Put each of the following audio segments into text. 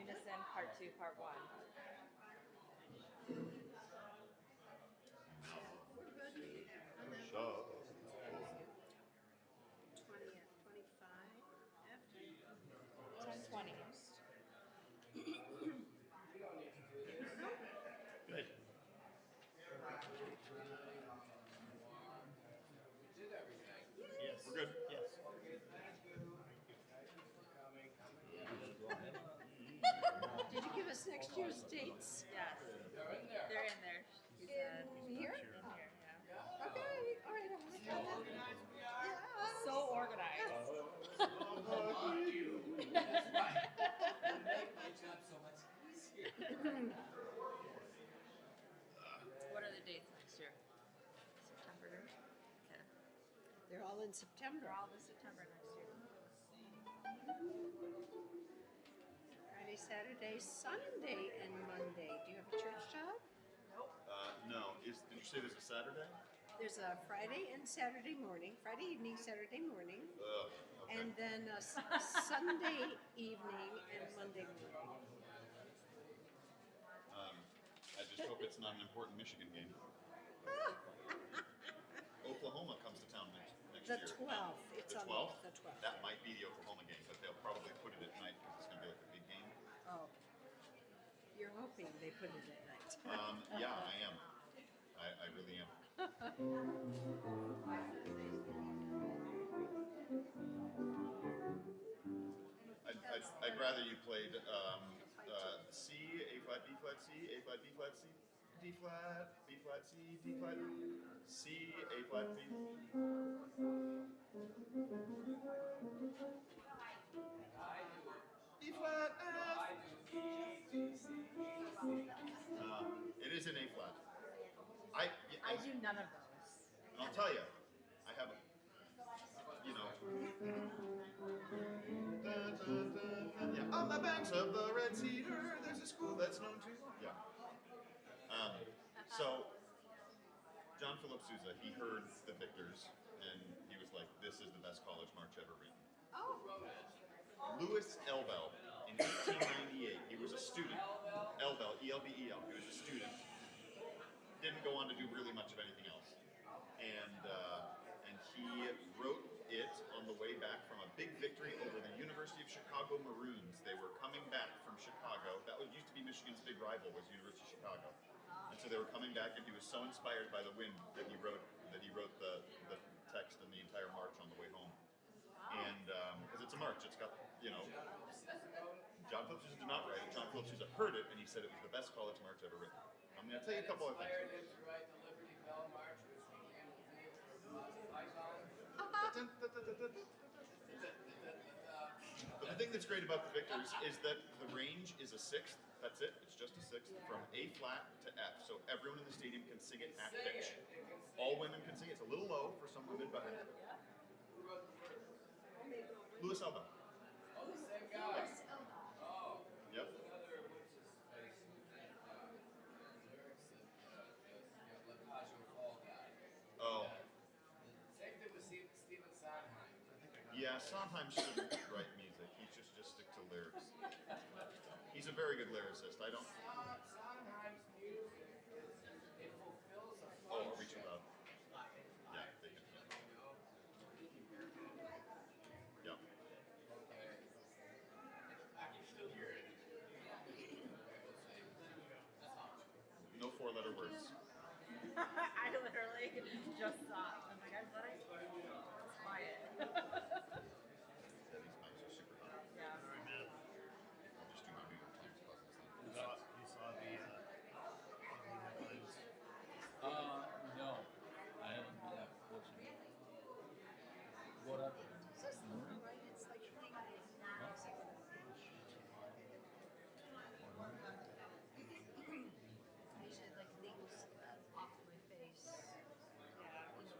Unison, part 2, part 1. So. 10:20. Good. Yes. We're good. Yes. Did you give us next year's dates? Yes. They're in there, she said. In here? In here, yeah. Okay, all right. I'll look at that. Yeah. So organized. What are the dates next year? September? Okay. They're all in September. They're all in September next year. Friday, Saturday, Sunday, and Monday. Do you have a church job? No. Did you say there's a Saturday? There's a Friday and Saturday morning, Friday evening, Saturday morning, Okay. and then a Sunday evening and Monday morning. I just hope it's not an important Michigan game. Oklahoma comes to town next The year. 12th. It's The on 12th? the 12th. That might be the Oklahoma game, but they'll probably put it at night because it's going to be like a big game. Oh. You're hoping they put it at night. Yeah, I am. I really am. I'd rather you played C, A flat, B flat, C, A flat, B flat, C, D flat, B flat, C, D flat, C, A flat, B. E flat, F. It is an A flat. I do none of those. And I'll tell you, I have a, yeah. On the banks of the Red Cedar, there's a school that's known to, yeah. So, John Philip Sousa, he heard the Victors, and he was like, this is the best college march ever written. Oh. Louis Elbel, in 1898, he was a student. Elbel, E-L-B-E-L, he was a student. Didn't go on to do really much of anything else. And he wrote it on the way back from a big victory over the University of Chicago Maroons. They were coming back from Chicago. That used to be Michigan's big rival, was University of Chicago. And so they were coming back, and he was so inspired by the wind that he wrote the text and the entire march on the way home. And because it's a march, it's got, John Philip Sousa did not write it. John Philip Sousa heard it, and he said it was the best college march ever written. I'm going to tell you a couple of things. But the thing that's great about the Victors is that the range is a sixth. That's it. It's just a sixth from A flat to F. So everyone in the stadium can sing it at pitch. All women can sing it. It's a little low for some women, but Louis Elbel. Oh, the same guy. Oh. Yep. Yeah, Sondheim shouldn't write music. He should just stick to lyrics. He's a very good lyricist. I don't. Oh, are we too loud? Yeah, they can. Yeah. No four-letter words. I literally just saw. I'm like, I thought I was quiet. Yeah, these mics are super hot. Yeah. I'll just do my New York Times puzzles then. You saw the headlines? No. I haven't been that fortunate. What happened? It's just right. It's like playing music. I usually like things off my face. Yeah.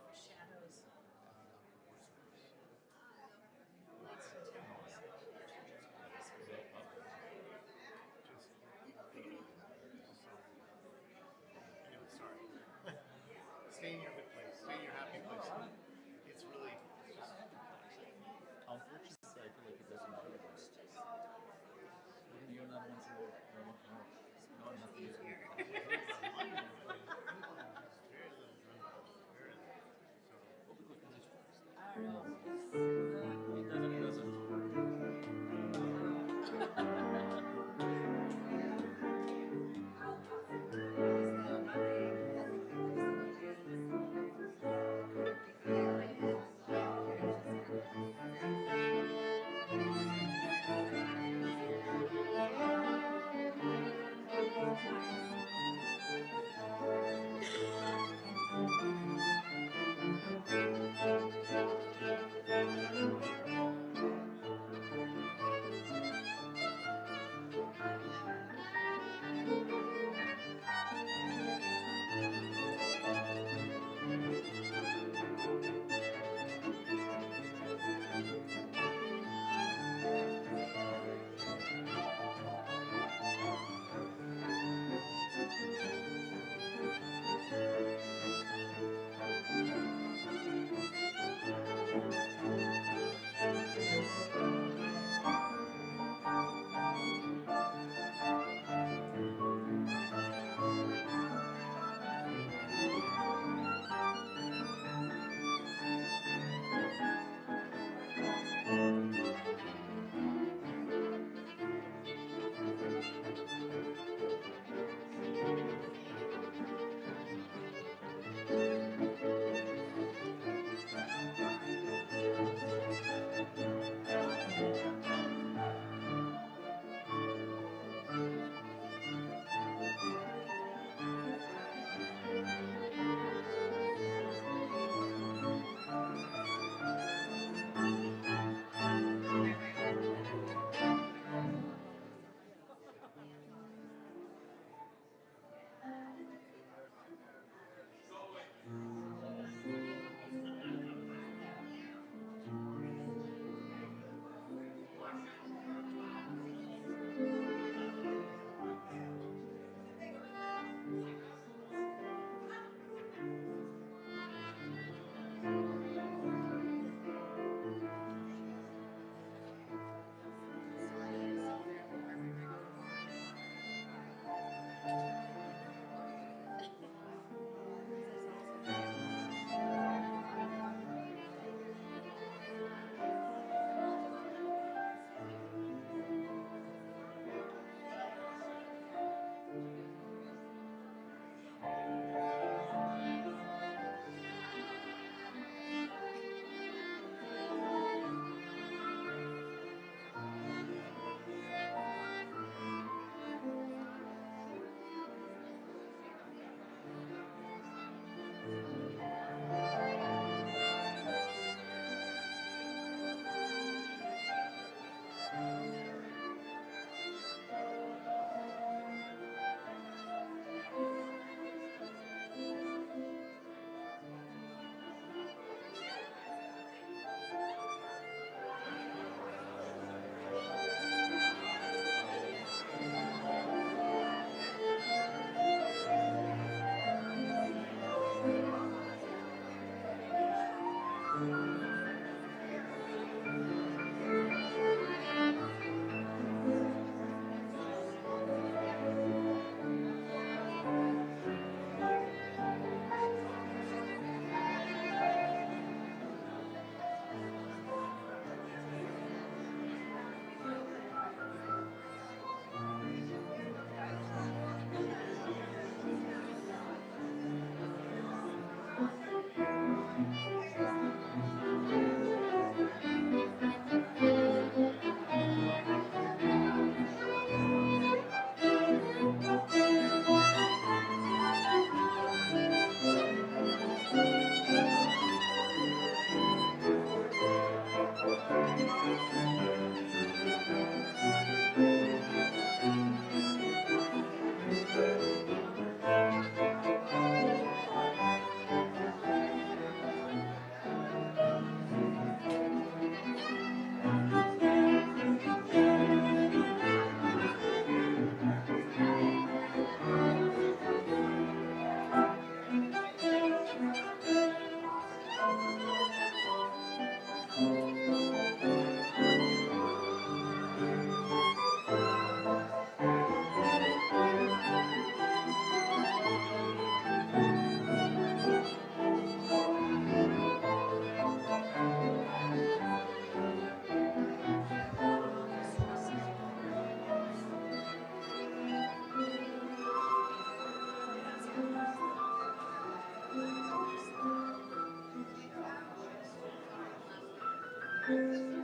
Waiting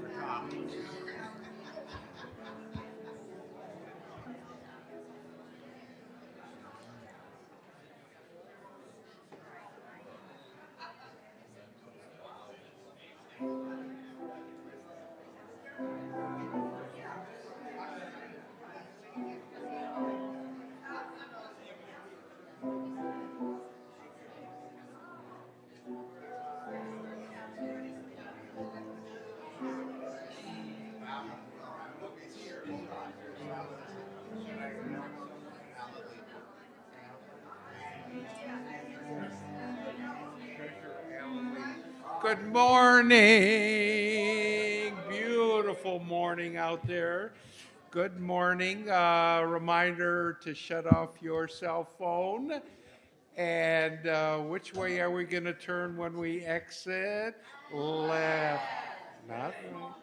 for Tom. Good morning. Beautiful morning out there. Good morning. Reminder to shut off your cell phone. And which way are we going to turn when we exit? Left. Not right.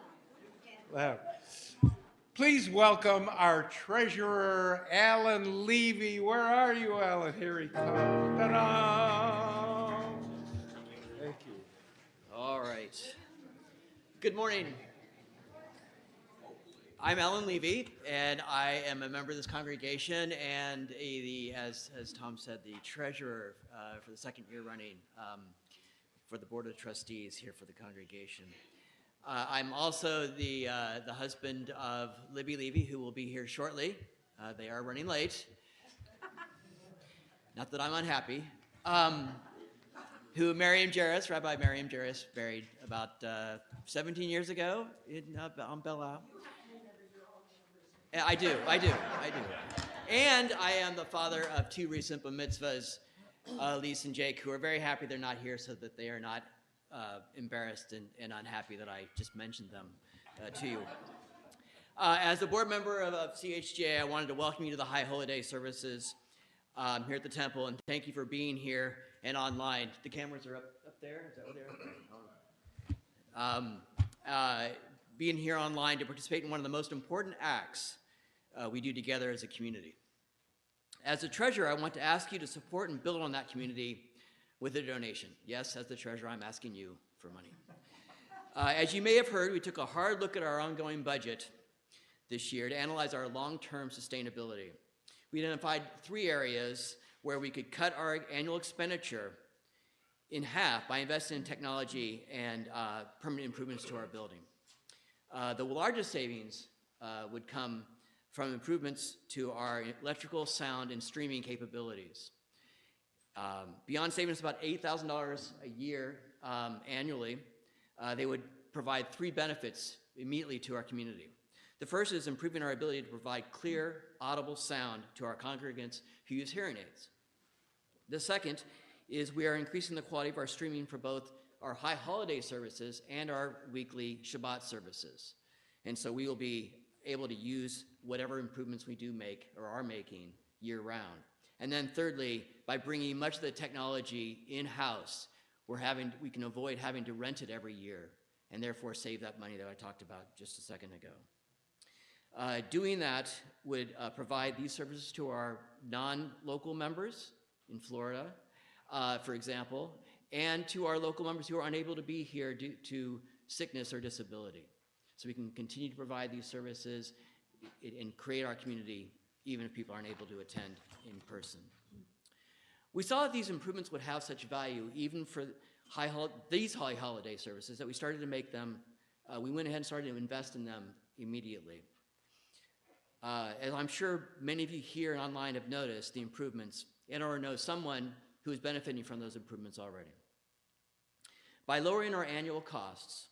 Left. Please welcome our treasurer, Alan Levy. Where are you, Alan? Here he comes. Ta-da! Thank you. All right. Good morning. I'm Alan Levy, and I am a member of this congregation and as Tom said, the treasurer for the second year running for the Board of Trustees here for the congregation. I'm also the husband of Libby Levy, who will be here shortly. They are running late. Not that I'm unhappy. Who Rabbi Miriam Jarris, married about 17 years ago on Belle Isle. I do. And I am the father of two recent bar mitzvahs, Lise and Jake, who are very happy they're not here so that they are not embarrassed and unhappy that I just mentioned them to you. As a board member of CHGA, I wanted to welcome you to the High Holiday services here at the temple, and thank you for being here and online. The cameras are up there. Is that what they are? Being here online to participate in one of the most important acts we do together as a community. As a treasurer, I want to ask you to support and build on that community with a donation. Yes, as the treasurer, I'm asking you for money. As you may have heard, we took a hard look at our ongoing budget this year to analyze our long-term sustainability. We identified 3 areas where we could cut our annual expenditure in half by investing in technology and permanent improvements to our building. The largest savings would come from improvements to our electrical, sound, and streaming capabilities. Beyond savings about $8,000 a year annually, they would provide 3 benefits immediately to our community. The first is improving our ability to provide clear, audible sound to our congregants who use hearing aids. The second is we are increasing the quality of our streaming for both our high holiday services and our weekly Shabbat services. And so we will be able to use whatever improvements we do make or are making year round. And then thirdly, by bringing much of the technology in-house, we can avoid having to rent it every year and therefore save that money that I talked about just a second ago. Doing that would provide these services to our non-local members in Florida, for example, and to our local members who are unable to be here due to sickness or disability. So we can continue to provide these services and create our community even if people aren't able to attend in person. We saw that these improvements would have such value even for these high holiday services that we started to make them, we went ahead and started to invest in them immediately. As I'm sure many of you here and online have noticed the improvements and or know someone who is benefiting from those improvements already. By lowering our annual costs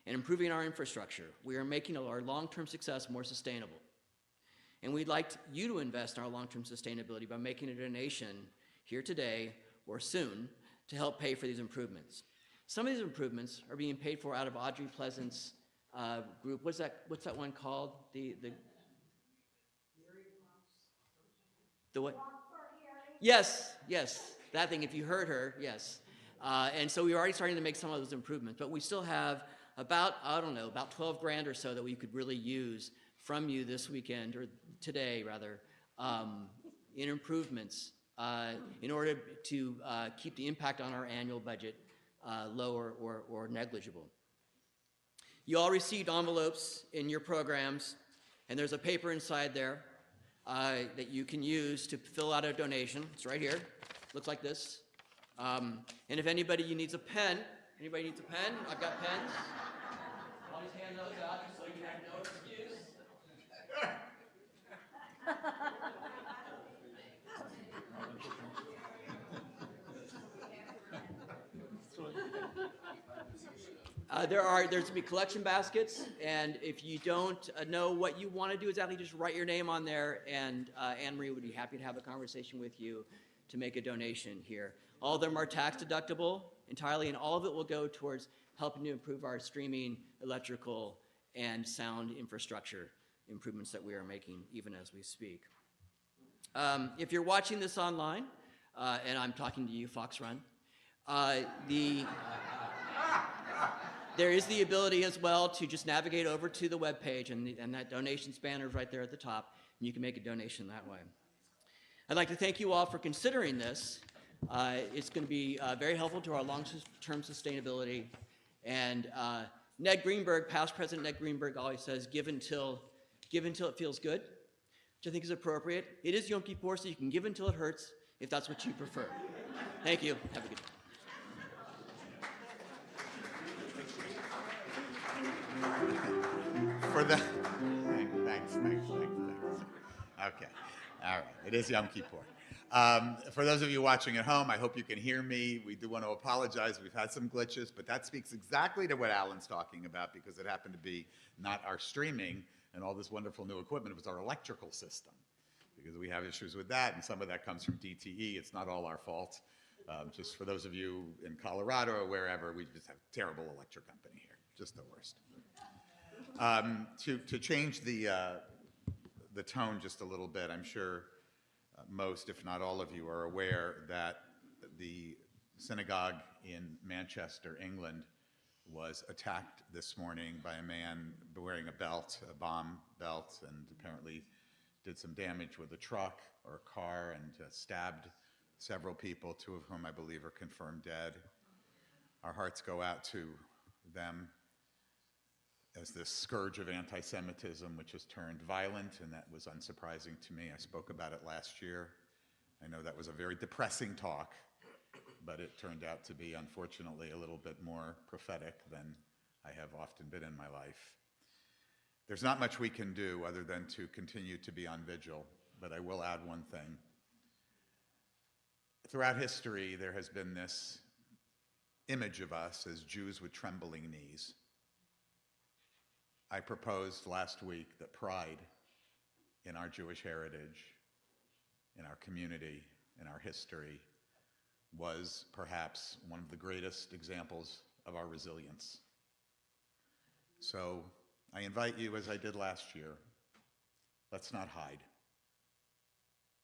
and improving our infrastructure, we are making our long-term success more sustainable. And we'd like you to invest in our long-term sustainability by making a donation here today or soon to help pay for these improvements. Some of these improvements are being paid for out of Audrey Pleasant's group. What's that one called? The what? Yes, yes, that thing, if you heard her, yes. And so we're already starting to make some of those improvements, but we still have about, I don't know, about 12 grand or so that we could really use from you this weekend, or today rather, in improvements in order to keep the impact on our annual budget low or negligible. You all received envelopes in your programs, and there's a paper inside there that you can use to fill out a donation. It's right here. Looks like this. And if anybody needs a pen, I've got pens. I'll just hand those out just so you have no excuse. There's going to be collection baskets, and if you don't know what you want to do exactly, just write your name on there, and Anne-Marie would be happy to have a conversation with you to make a donation here. All of them are tax deductible entirely, and all of it will go towards helping to improve our streaming, electrical, and sound infrastructure improvements that we are making even as we speak. If you're watching this online, and I'm talking to you, Fox Run, there is the ability as well to just navigate over to the webpage, and that donations banner is right there at the top, and you can make a donation that way. I'd like to thank you all for considering this. It's going to be very helpful to our long-term sustainability. And Ned Greenberg, past President Ned Greenberg, always says, give until it feels good, which I think is appropriate. It is Yom Kippur, so you can give until it hurts, if that's what you prefer. Thank you. Have a good day. For the thanks. Okay, all right. It is Yom Kippur. For those of you watching at home, I hope you can hear me. We do want to apologize. We've had some glitches, but that speaks exactly to what Alan's talking about, because it happened to be not our streaming and all this wonderful new equipment. It was our electrical system, because we have issues with that, and some of that comes from DTE. It's not all our fault. Just for those of you in Colorado or wherever, we just have a terrible electric company here, just the worst. To change the tone just a little bit, I'm sure most, if not all of you, are aware that the synagogue in Manchester, England, was attacked this morning by a man wearing a belt, a bomb belt, and apparently did some damage with a truck or a car and stabbed several people, two of whom I believe are confirmed dead. Our hearts go out to them as this scourge of anti-Semitism, which has turned violent, and that was unsurprising to me. I spoke about it last year. I know that was a very depressing talk, but it turned out to be, unfortunately, a little bit more prophetic than I have often been in my life. There's not much we can do other than to continue to be on vigil, but I will add one thing. Throughout history, there has been this image of us as Jews with trembling knees. I proposed last week that pride in our Jewish heritage, in our community, in our history, was perhaps one of the greatest examples of our resilience. So I invite you, as I did last year, let's not hide.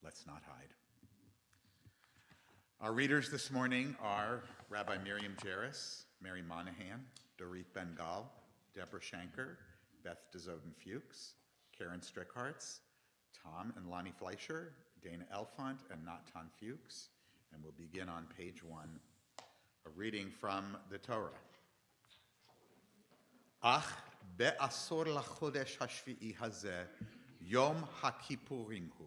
Let's not hide. Our readers this morning are Rabbi Miriam Jairus, Mary Monahan, Dorit Ben-Gal, Deborah Shanker, Beth DeZoden-Fuchs, Karen Strickhartz, Tom and Lonnie Fleischer, Dana Elfont, and Natan Fuchs. And we'll begin on page 1, a reading from the Torah. Ach be'asor lachodesh hashvi'i hazeh, yom ha'kippurim hu,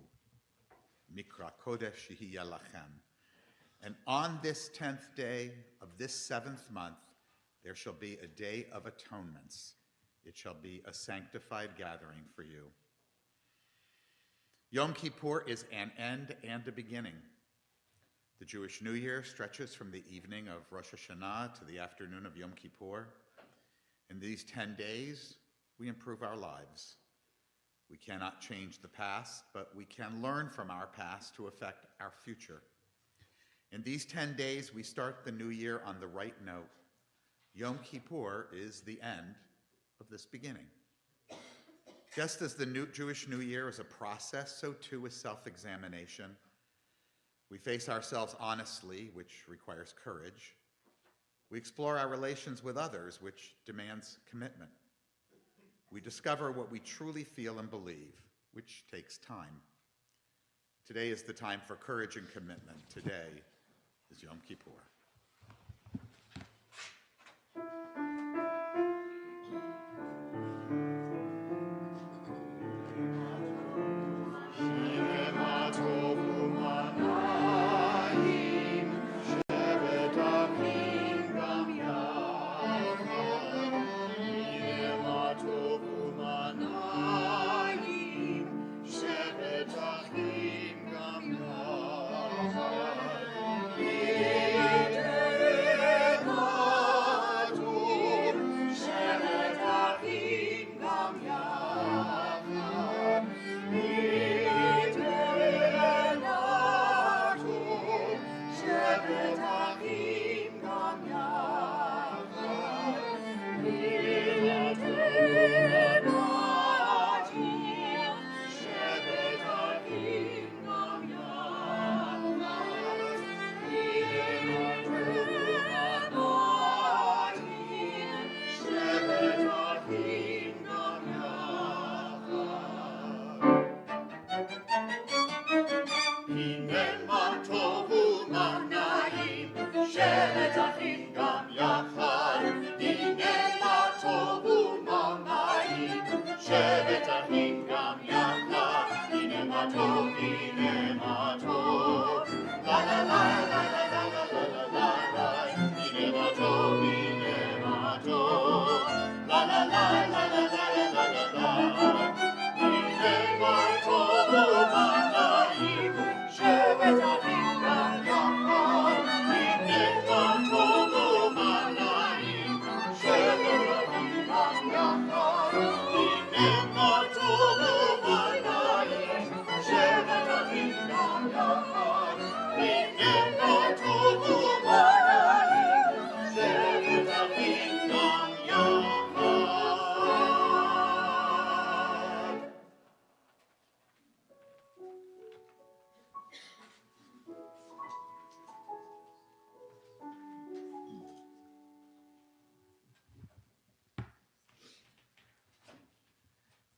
mikra kodesh yehiya lachem. And on this 10th day of this 7th month, there shall be a day of atonements. It shall be a sanctified gathering for you. Yom Kippur is an end and a beginning. The Jewish New Year stretches from the evening of Rosh Hashanah to the afternoon of Yom Kippur. In these 10 days, we improve our lives. We cannot change the past, but we can learn from our past to affect our future. In these 10 days, we start the new year on the right note. Yom Kippur is the end of this beginning. Just as the Jewish New Year is a process, so too is self-examination. We face ourselves honestly, which requires courage. We explore our relations with others, which demands commitment. We discover what we truly feel and believe, which takes time. Today is the time for courage and commitment. Today is Yom Kippur.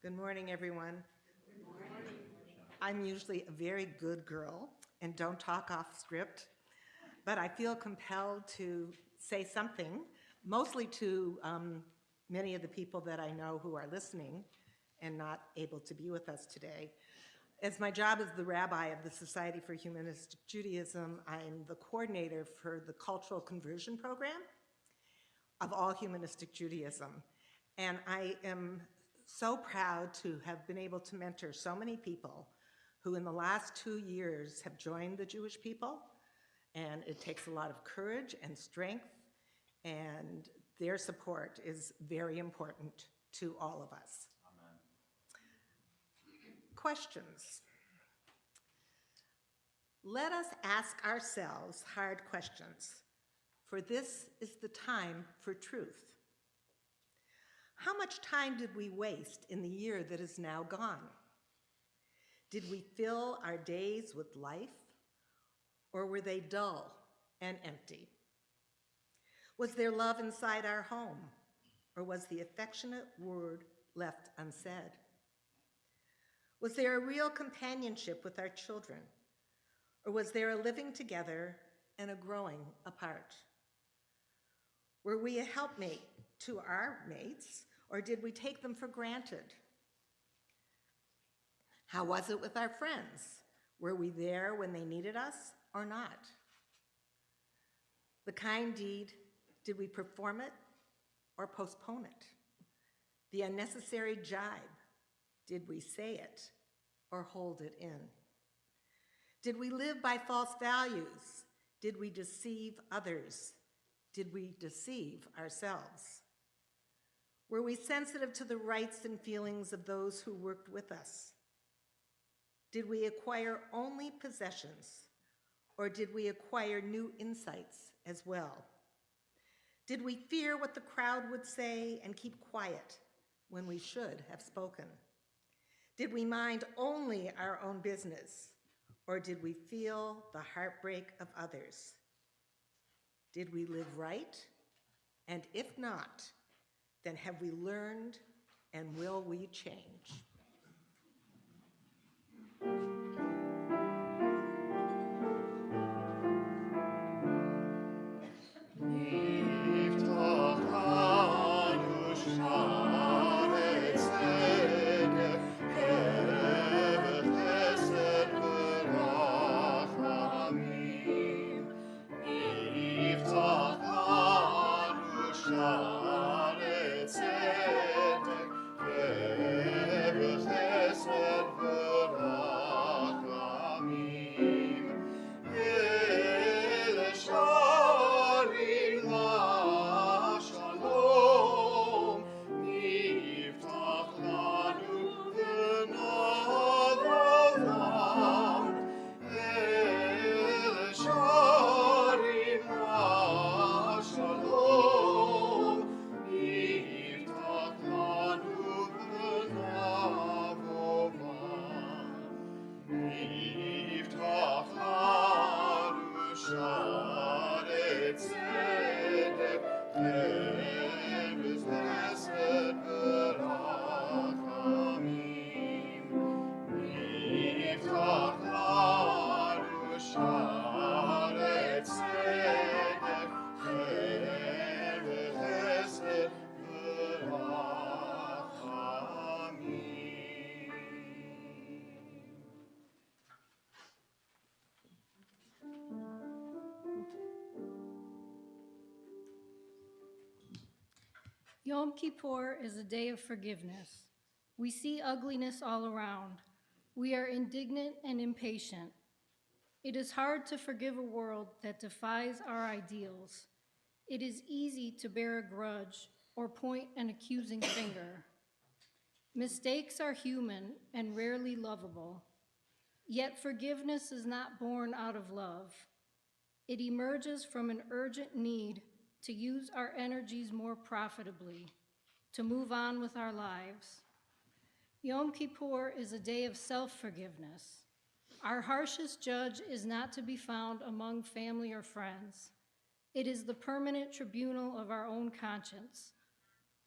Good morning, everyone. I'm usually a very good girl and don't talk off script, but I feel compelled to say something, mostly to many of the people that I know who are listening and not able to be with us today. As my job as the rabbi of the Society for Humanistic Judaism, I'm the coordinator for the Cultural Conversion Program of all Humanistic Judaism. And I am so proud to have been able to mentor so many people who in the last 2 years have joined the Jewish people. And it takes a lot of courage and strength, and their support is very important to all of us. Amen. Questions. Let us ask ourselves hard questions, for this is the time for truth. How much time did we waste in the year that is now gone? Did we fill our days with life, or were they dull and empty? Was there love inside our home, or was the affectionate word left unsaid? Was there a real companionship with our children, or was there a living together and a growing apart? Were we a helpmate to our mates, or did we take them for granted? How was it with our friends? Were we there when they needed us or not? The kind deed, did we perform it or postpone it? The unnecessary jibe, did we say it or hold it in? Did we live by false values? Did we deceive others? Did we deceive ourselves? Were we sensitive to the rights and feelings of those who worked with us? Did we acquire only possessions, or did we acquire new insights as well? Did we fear what the crowd would say and keep quiet when we should have spoken? Did we mind only our own business, or did we feel the heartbreak of others? Did we live right? And if not, then have we learned and will we change? Yom Kippur is a day of forgiveness. We see ugliness all around. We are indignant and impatient. It is hard to forgive a world that defies our ideals. It is easy to bear a grudge or point an accusing finger. Mistakes are human and rarely lovable. Yet forgiveness is not born out of love. It emerges from an urgent need to use our energies more profitably, to move on with our lives. Yom Kippur is a day of self-forgiveness. Our harshest judge is not to be found among family or friends. It is the permanent tribunal of our own conscience.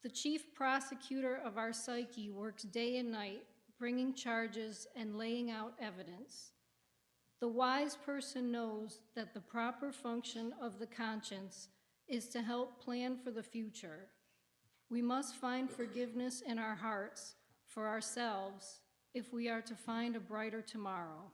The chief prosecutor of our psyche works day and night, bringing charges and laying out evidence. The wise person knows that the proper function of the conscience is to help plan for the future. We must find forgiveness in our hearts for ourselves if we are to find a brighter tomorrow.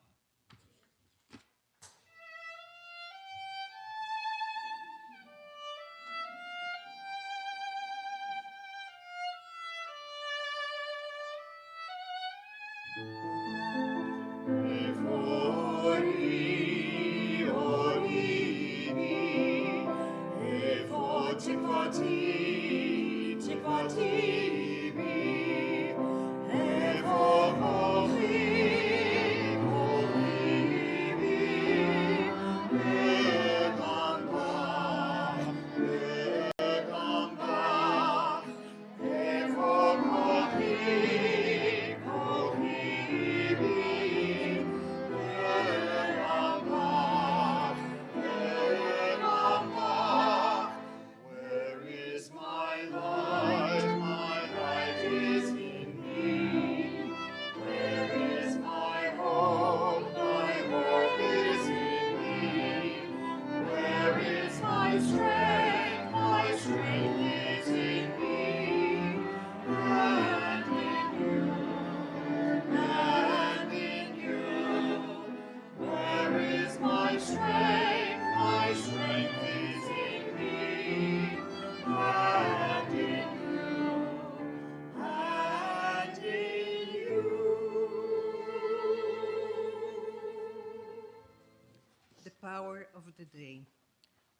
Of the day.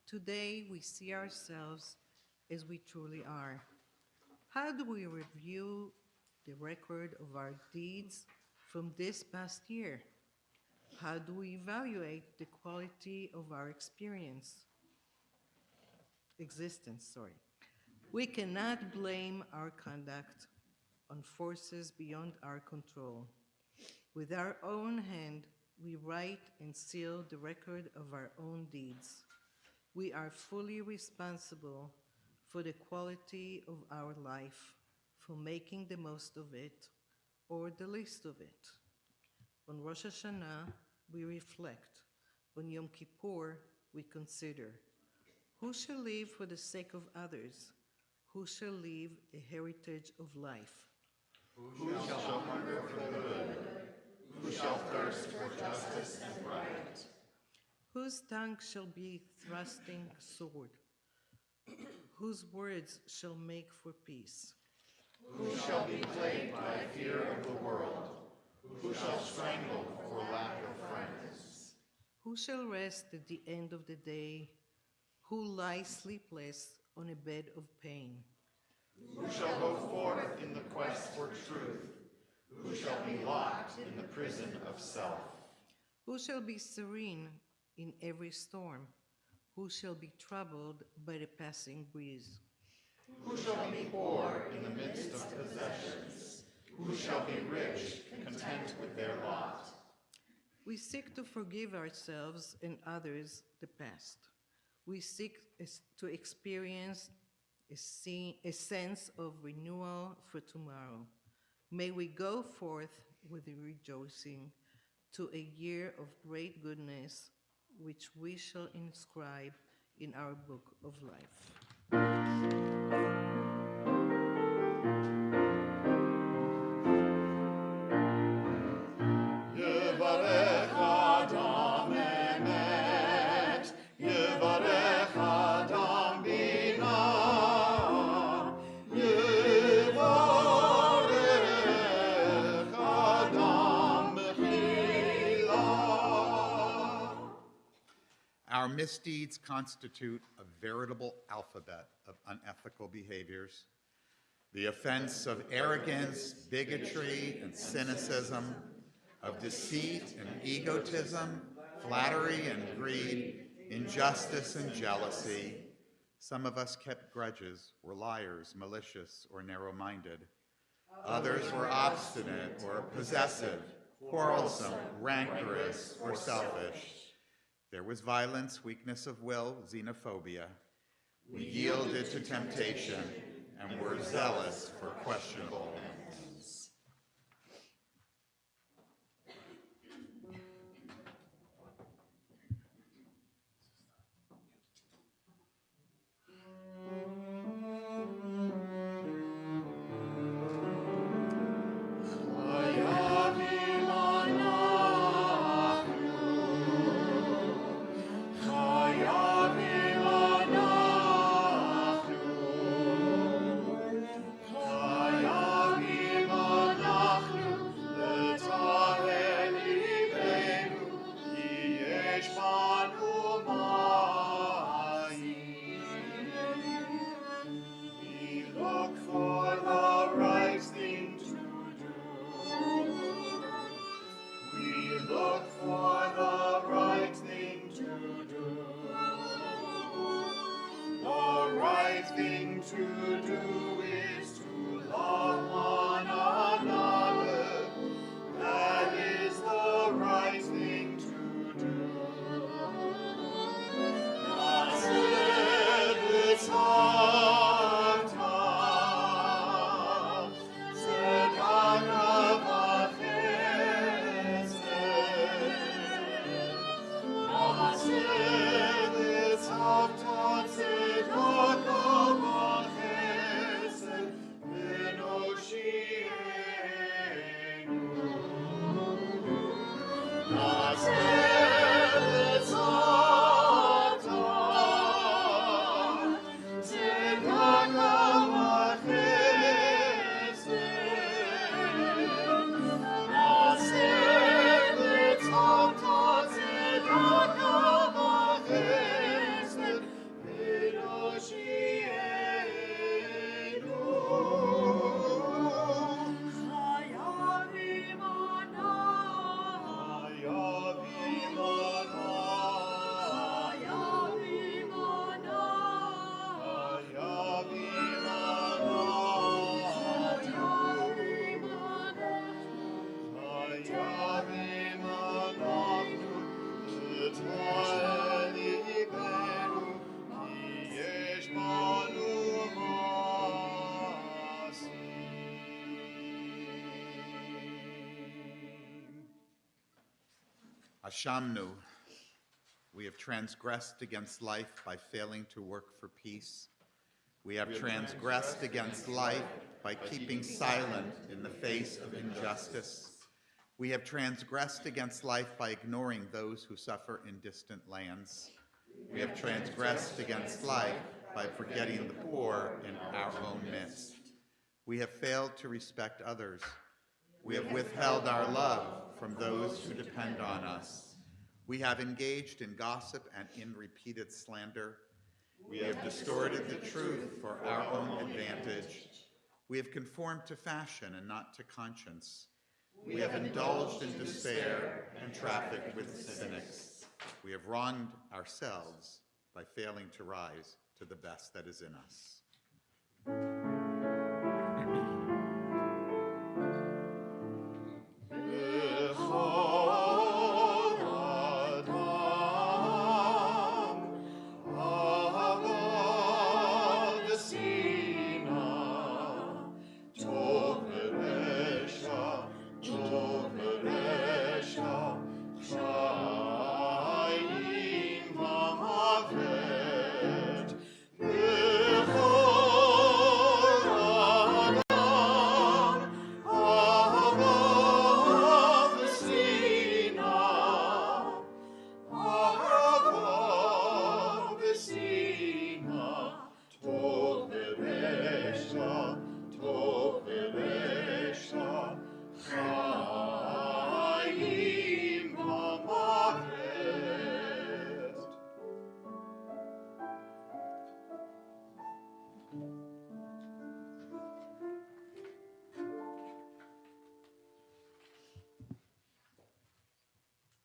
Today we see ourselves as we truly are. How do we review the record of our deeds from this past year? How do we evaluate the quality of our existence? We cannot blame our conduct on forces beyond our control. With our own hand, we write and seal the record of our own deeds. We are fully responsible for the quality of our life, for making the most of it or the least of it. On Rosh Hashanah, we reflect. On Yom Kippur, we consider. Who shall live for the sake of others? Who shall leave a heritage of life? Who shall hunger for the good? Who shall thirst for justice and right? Whose tongue shall be thrusting sword? Whose words shall make for peace? Who shall be plagued by fear of the world? Who shall strangle for lack of friends? Who shall rest at the end of the day? Who lies sleepless on a bed of pain? Who shall go forth in the quest for truth? Who shall be locked in the prison of self? Who shall be serene in every storm? Who shall be troubled by the passing breeze? Who shall be poor in the midst of possessions? Who shall be rich, content with their lot? We seek to forgive ourselves and others the past. We seek to experience a sense of renewal for tomorrow. May we go forth with rejoicing to a year of great goodness, which we shall inscribe in our book of life. Our misdeeds constitute a veritable alphabet of unethical behaviors. The offense of arrogance, bigotry, and cynicism, of deceit and egotism, flattery and greed, injustice and jealousy. Some of us kept grudges, were liars, malicious, or narrow-minded. Others were obstinate or possessive, quarrelsome, rancorous, or selfish. There was violence, weakness of will, xenophobia. We yielded to temptation and were zealous for questionable ends. Ashamnu, we have transgressed against life by failing to work for peace. We have transgressed against life by keeping silent in the face of injustice. We have transgressed against life by ignoring those who suffer in distant lands. We have transgressed against life by forgetting the poor in our own midst. We have failed to respect others. We have withheld our love from those who depend on us. We have engaged in gossip and in repeated slander. We have distorted the truth for our own advantage. We have conformed to fashion and not to conscience. We have indulged in despair and trafficked with cynics. We have wronged ourselves by failing to rise to the best that is in us.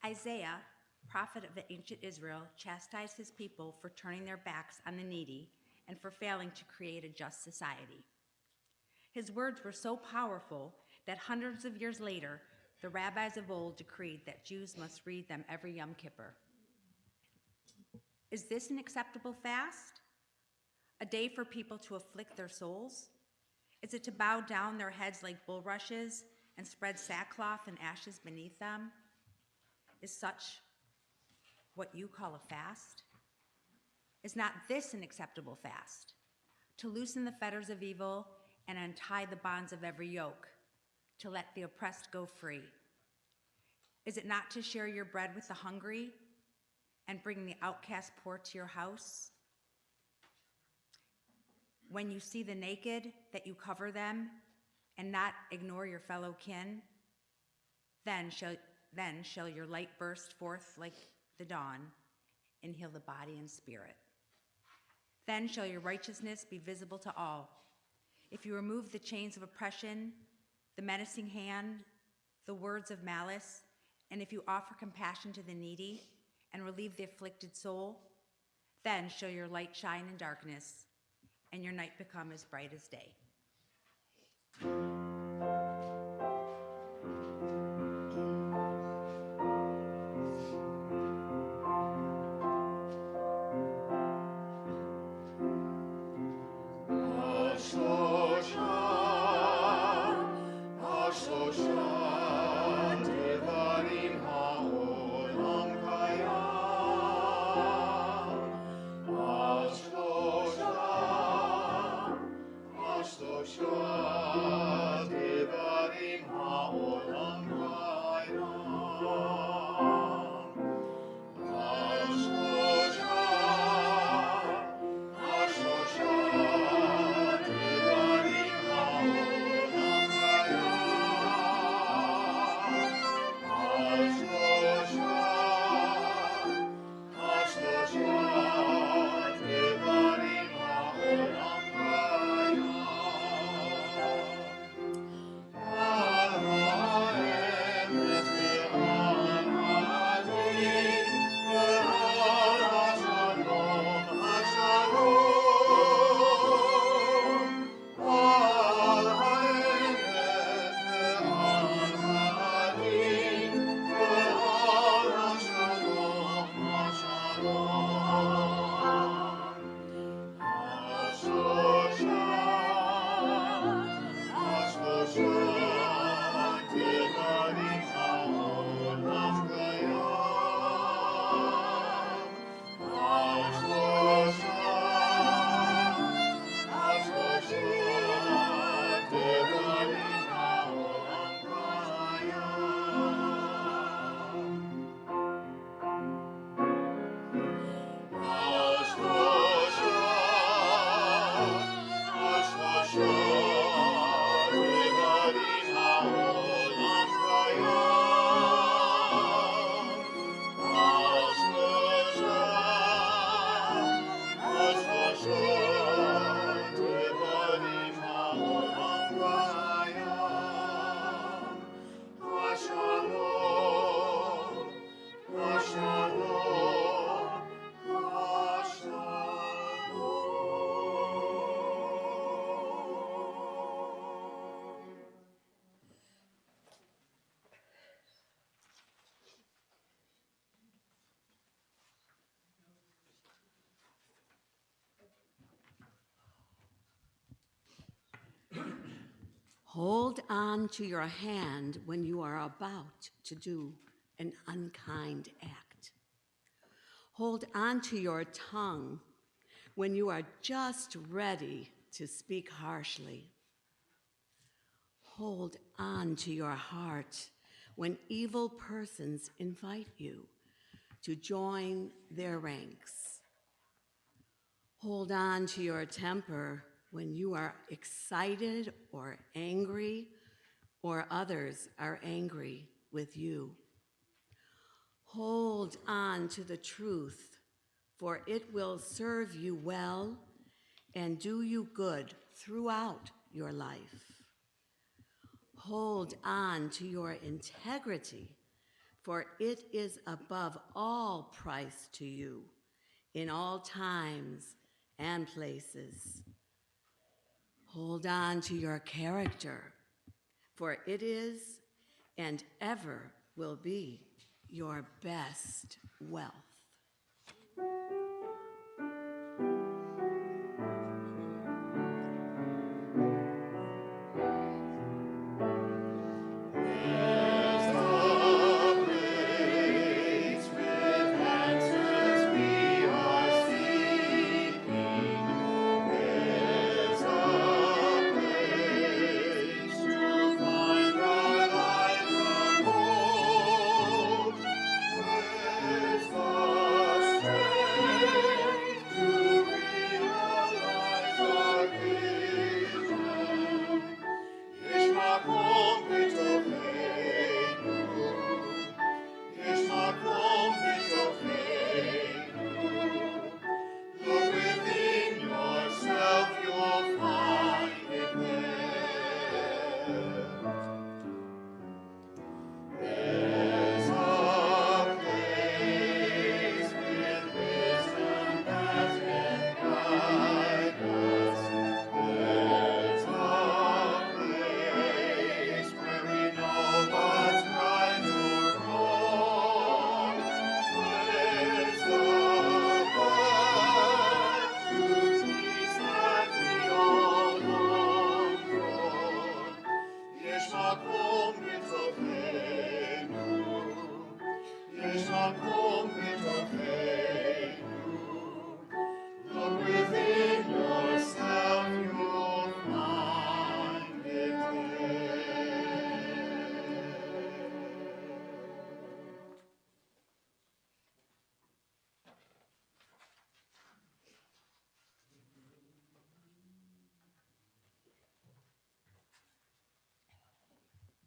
Isaiah, prophet of ancient Israel, chastised his people for turning their backs on the needy and for failing to create a just society. His words were so powerful that hundreds of years later, the rabbis of old decreed that Jews must read them every Yom Kippur. Is this an acceptable fast? A day for people to afflict their souls? Is it to bow down their heads like bulrushes and spread sackcloth and ashes beneath them? Is such what you call a fast? Is not this an acceptable fast? To loosen the fetters of evil and untie the bonds of every yoke, to let the oppressed go free? Is it not to share your bread with the hungry and bring the outcast poor to your house? When you see the naked, that you cover them and not ignore your fellow kin? Then shall your light burst forth like the dawn and heal the body and spirit. Then shall your righteousness be visible to all. If you remove the chains of oppression, the menacing hand, the words of malice, and if you offer compassion to the needy and relieve the afflicted soul, then shall your light shine in darkness and your night become as bright as day. Sure. Hold on to your hand when you are about to do an unkind act. Hold on to your tongue when you are just ready to speak harshly. Hold on to your heart when evil persons invite you to join their ranks. Hold on to your temper when you are excited or angry, or others are angry with you. Hold on to the truth, for it will serve you well and do you good throughout your life. Hold on to your integrity, for it is above all price to you in all times and places. Hold on to your character, for it is and ever will be your best wealth.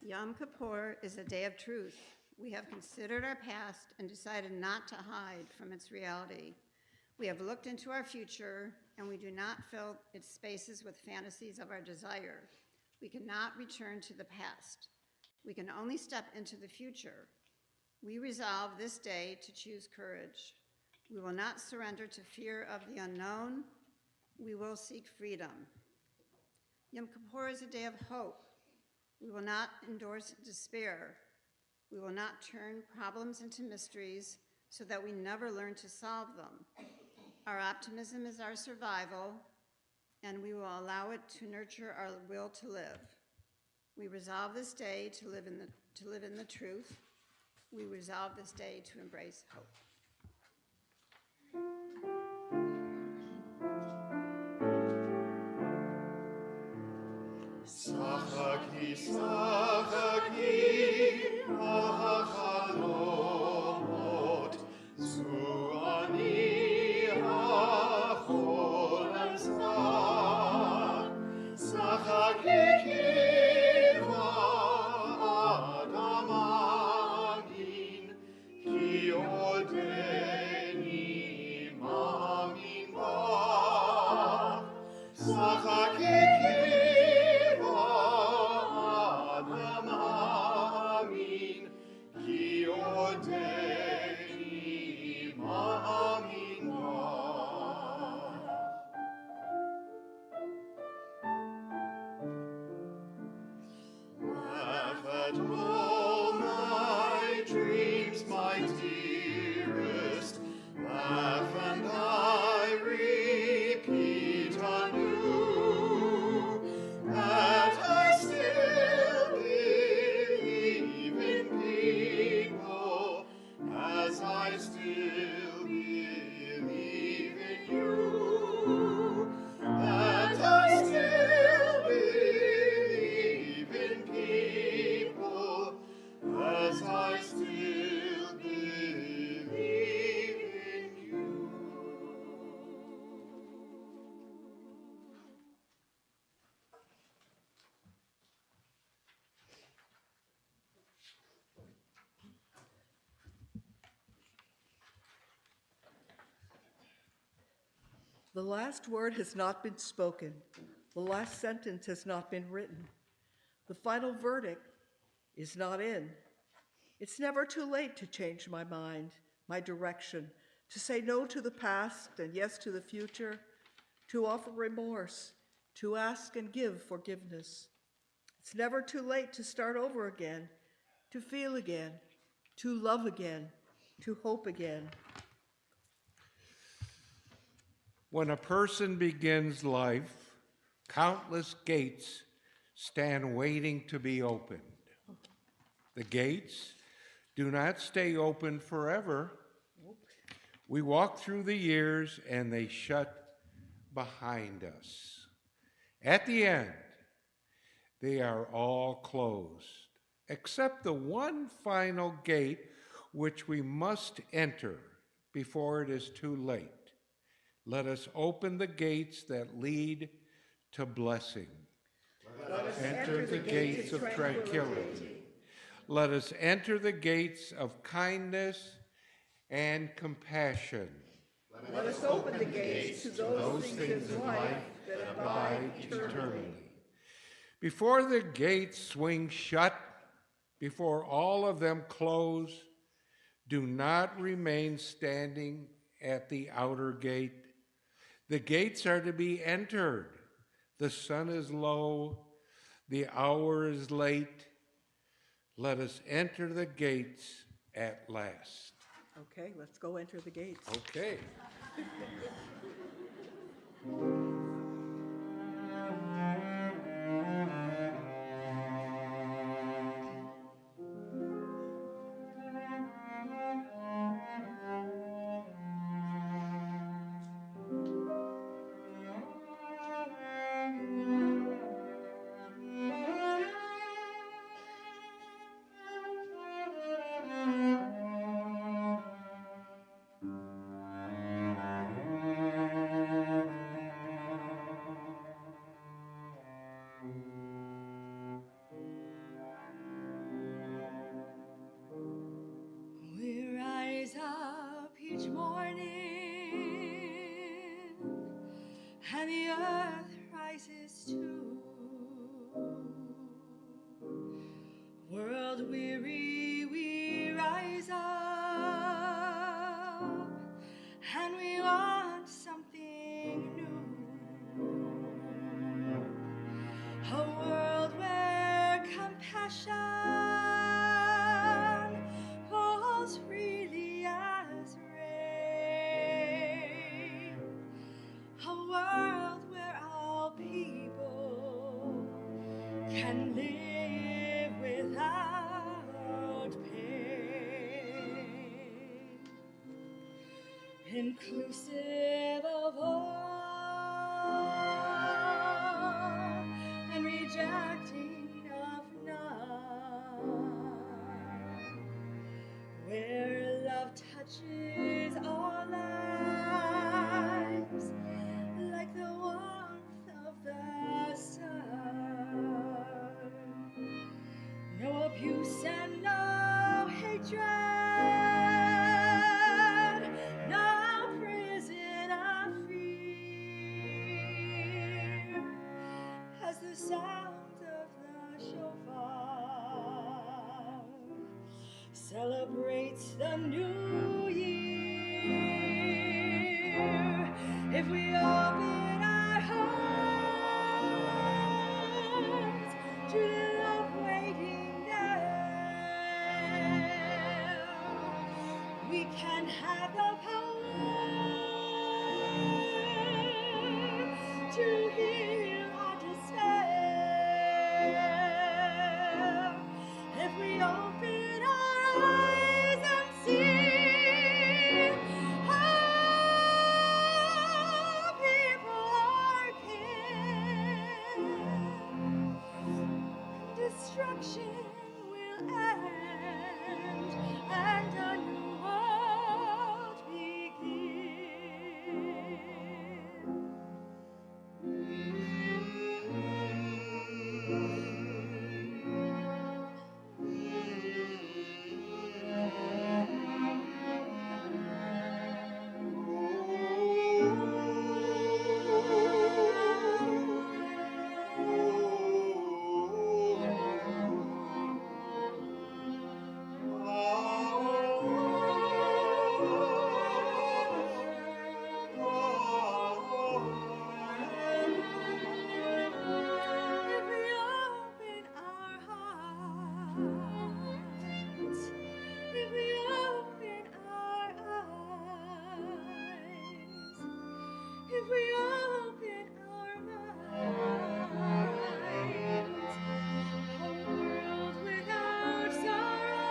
Yom Kippur is a day of truth. We have considered our past and decided not to hide from its reality. We have looked into our future, and we do not fill its spaces with fantasies of our desire. We cannot return to the past. We can only step into the future. We resolve this day to choose courage. We will not surrender to fear of the unknown. We will seek freedom. Yom Kippur is a day of hope. We will not endorse despair. We will not turn problems into mysteries so that we never learn to solve them. Our optimism is our survival, and we will allow it to nurture our will to live. We resolve this day to live in the truth. We resolve this day to embrace hope. Sachaki, hachalomot, zu ani hachol azman. Sachaki kiva adam amin, ki odeni mamin ba. Sachaki kiva adam amin, ki still believe in you, that I still believe in people, as I still believe in you. The last word has not been spoken. The last sentence has not been written. The final verdict is not in. It's never too late to change my mind, my direction, to say no to the past and yes to the future, to offer remorse, to ask and give forgiveness. It's never too late to start over again, to feel again, to love again, to hope again. When a person begins life, countless gates stand waiting to be opened. The gates do not stay open forever. We walk through the years and they shut behind us. At the end, they are all closed, except the one final gate which we must enter before it is too late. Let us open the gates that lead to blessing. Let us enter the gates of tranquility. Let us enter the gates of kindness and compassion. Let us open the gates to those things in life that abide eternally. Before the gates swing shut, before all of them close, do not remain standing at the outer gate. The gates are to be entered. The sun is low, the hour is late. Let us enter the gates at last. Okay, let's go enter the gates. Okay. We rise up each morning, and the earth rises too. World weary, we rise up, and we want something new. A world where compassion falls freely as rain. A world where all people can live without pain. Inclusive of all and rejecting of none. Where love touches our lives like the warmth of the sun. No abuse and no hatred, no prison of fear, as the sound of the shofar celebrates the new year. If we open our hearts to the love waiting there, we can have the power to heal our despair. If we open our eyes and see if we open our minds, a world without sorrow,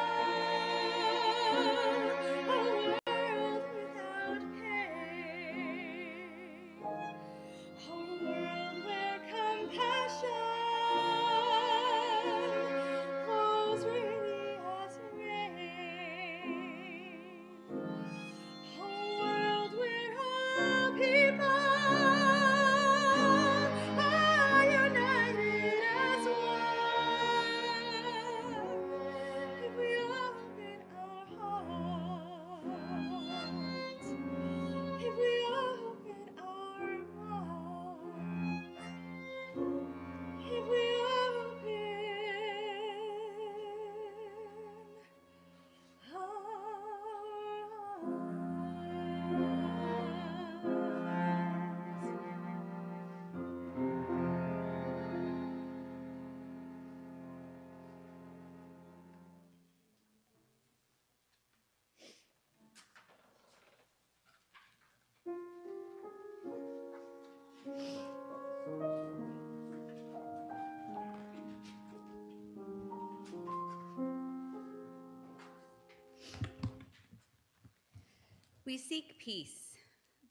a world without pain, a world where compassion falls really as rain, a world where all people are united as one. If we open our hearts, if we open our minds, if we open We seek peace,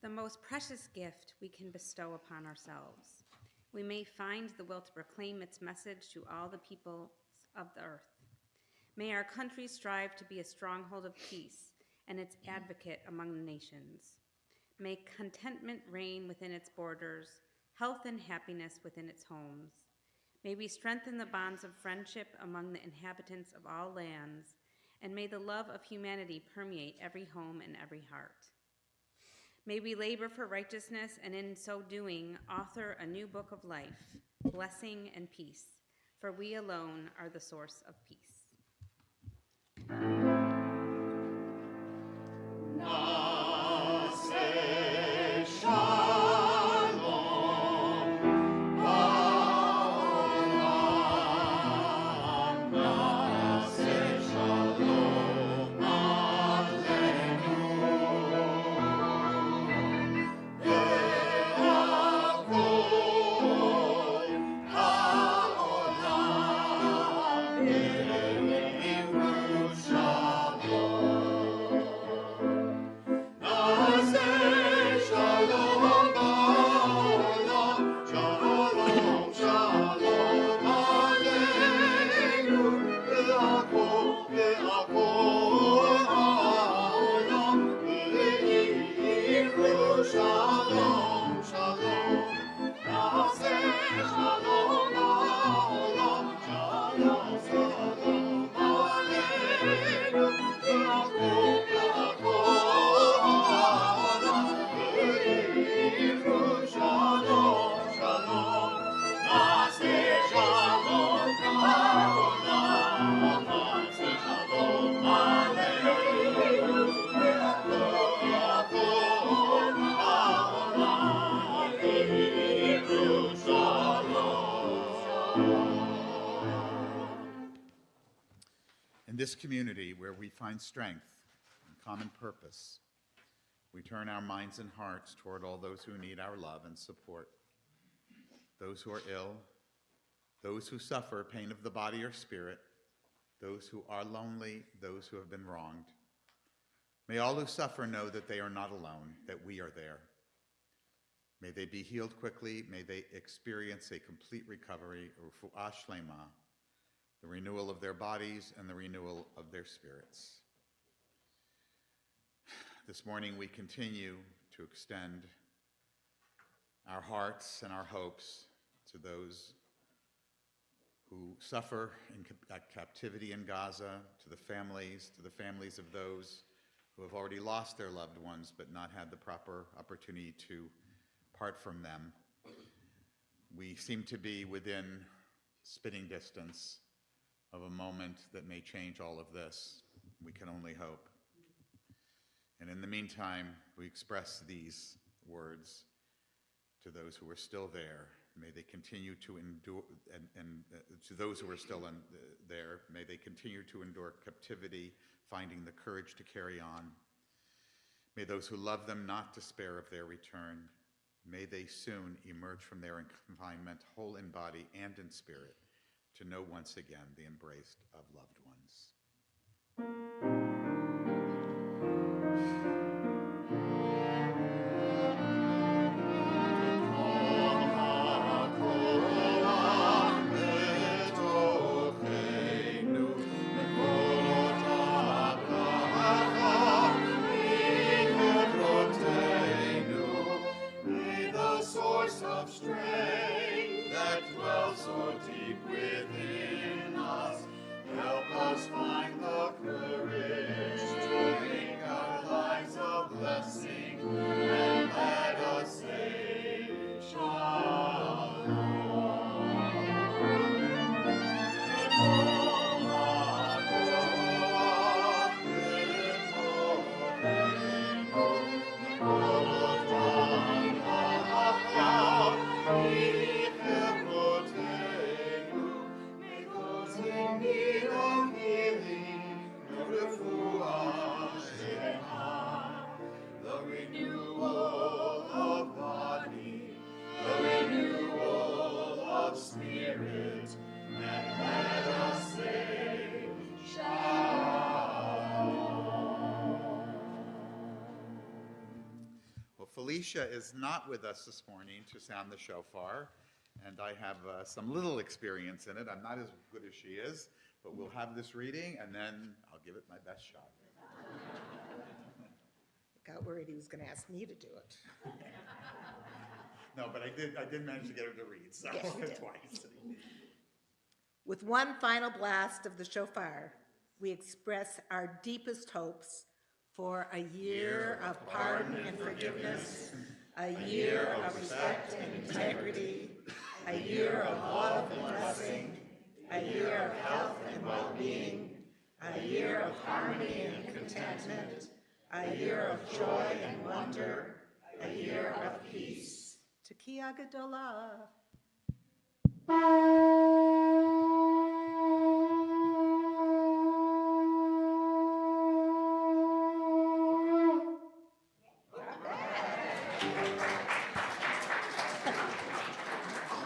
the most precious gift we can bestow upon ourselves. We may find the will to proclaim its message to all the peoples of the earth. May our country strive to be a stronghold of peace and its advocate among the nations. May contentment reign within its borders, health and happiness within its homes. May we strengthen the bonds of friendship among the inhabitants of all lands, and may the love of humanity permeate every home and every heart. May we labor for righteousness, and in so doing, author a new book of life, blessing and peace, for we alone are the source of peace. In this community where we find strength and common purpose, we turn our minds and hearts toward all those who need our love and support, those who are ill, those who suffer pain of the body or spirit, those who are lonely, those who have been wronged. May all who suffer know that they are not alone, that we are there. May they be healed quickly. May they experience a complete recovery, refuah shlema, the renewal of their bodies and the renewal of their spirits. This morning we continue to extend our hearts and our hopes to those who suffer in captivity in Gaza, to the families of those who have already lost their loved ones but not had the proper opportunity to part from them. We seem to be within spitting distance of a moment that may change all of this. We can only hope. And in the meantime, we express these words to those who are still there. May they continue to endure, and to those who are still there, may they continue to endure captivity, finding the courage to carry on. May those who love them not despair of their return. May they soon emerge from their confinement whole in body and in spirit to know once again the embrace of loved ones. Of strength that dwells so deep within us, help us find the courage to make our lives a blessing, and let us say Shalom. May those in need of healing know refuah Shema, the renewal of body, the renewal of spirit, and let us say Shalom. Well, Felicia is not with us this morning to sound the shofar, and I have some little experience in it. I'm not as good as she is, but we'll have this reading, and then I'll give it my best shot. Got worried he was going to ask me to do it. No, but I did manage to get her to read, so Yes, you did. twice. With one final blast of the shofar, we express our deepest hopes for a year of pardon and forgiveness, a year of respect and integrity, a year of love and blessing, a year of health and well-being, a year of harmony and contentment, a year of joy and wonder, a year of peace. Tekiah Gedolah.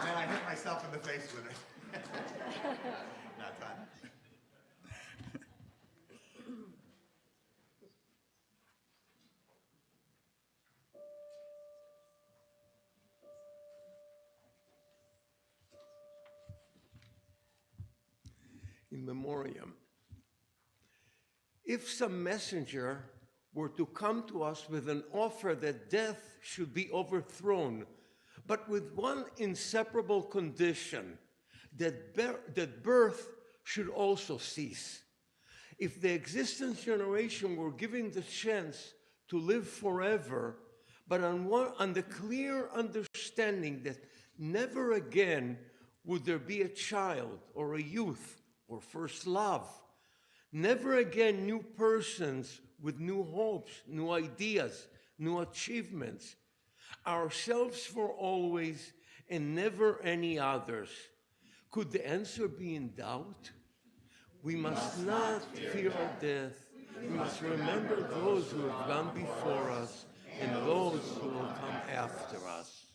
And I hit myself in the face with it. Not done. In memoriam. If some messenger were to come to us with an offer that death should be overthrown, but with one inseparable condition, that birth should also cease. If the existence generation were given the chance to live forever, but on the clear understanding that never again would there be a child or a youth or first love, never again new persons with new hopes, new ideas, new achievements, ourselves for always and never any others. Could the answer be in doubt? We must not fear death. We must remember those who have gone before us and those who will come after us.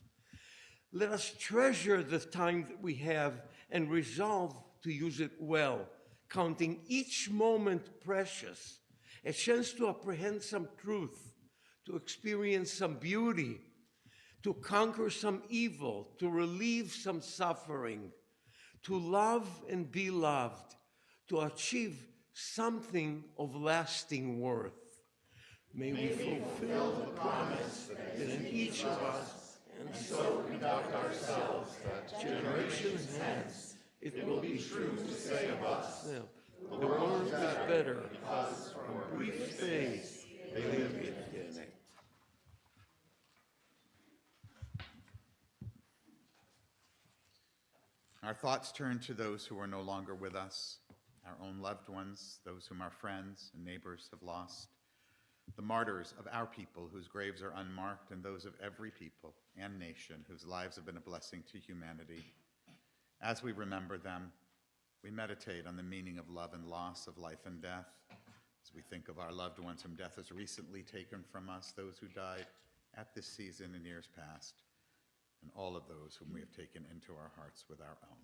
Let us treasure the time that we have and resolve to use it well, counting each moment precious, a chance to apprehend some truth, to experience some beauty, to conquer some evil, to relieve some suffering, to love and be loved, to achieve something of lasting worth. May we fulfill the promise that in each of us, and so conduct ourselves, that generations hence, it will be true to say of us, the world is better because from brief days they live in it. Our thoughts turn to those who are no longer with us, our own loved ones, those whom our friends and neighbors have lost, the martyrs of our people whose graves are unmarked, and those of every people and nation whose lives have been a blessing to humanity. As we remember them, we meditate on the meaning of love and loss, of life and death, as we think of our loved ones whom death has recently taken from us, those who died at this season in years past. and all of those whom we have taken into our hearts with our own.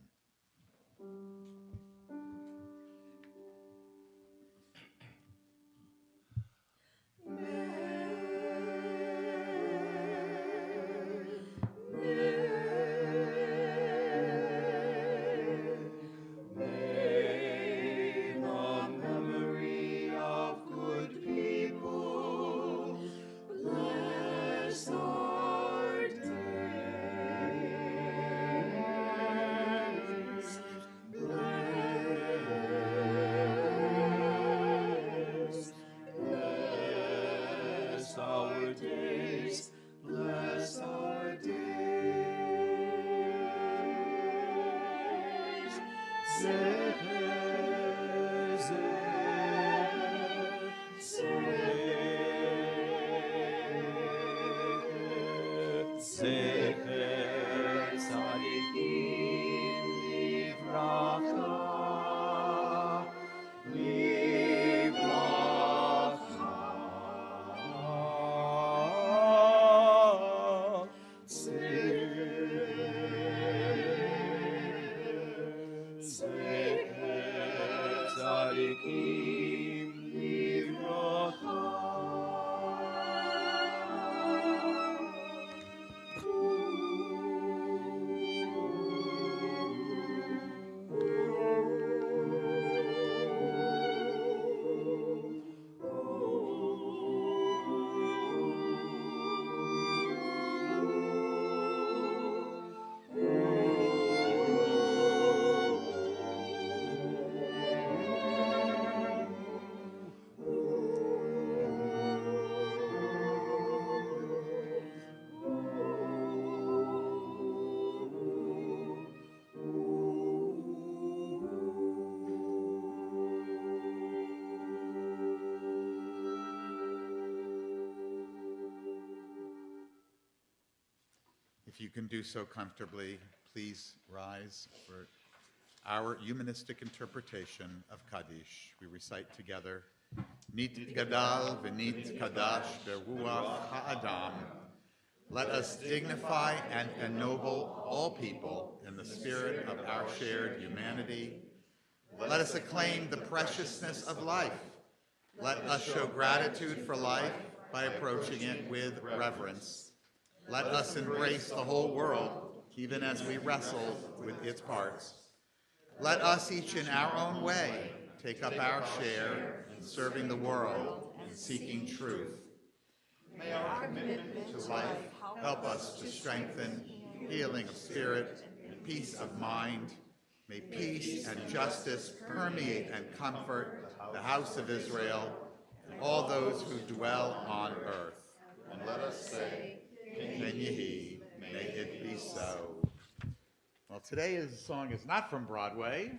If you can do so comfortably, please rise for our humanistic interpretation of Kaddish. We recite together, Nit Gadal v'nit Kadash beruach ha'adam. Let us dignify and ennoble all people in the spirit of our shared humanity. Let us acclaim the preciousness of life. Let us show gratitude for life by approaching it with reverence. Let us embrace the whole world, even as we wrestle with its parts. Let us each in our own way take up our share in serving the world and seeking truth. May our commitment to life help us to strengthen healing of spirit and peace of mind. May peace and justice permeate and comfort the house of Israel and all those who dwell on earth. And let us say, Ben Yehi, may it be so. Well, today's song is not from Broadway.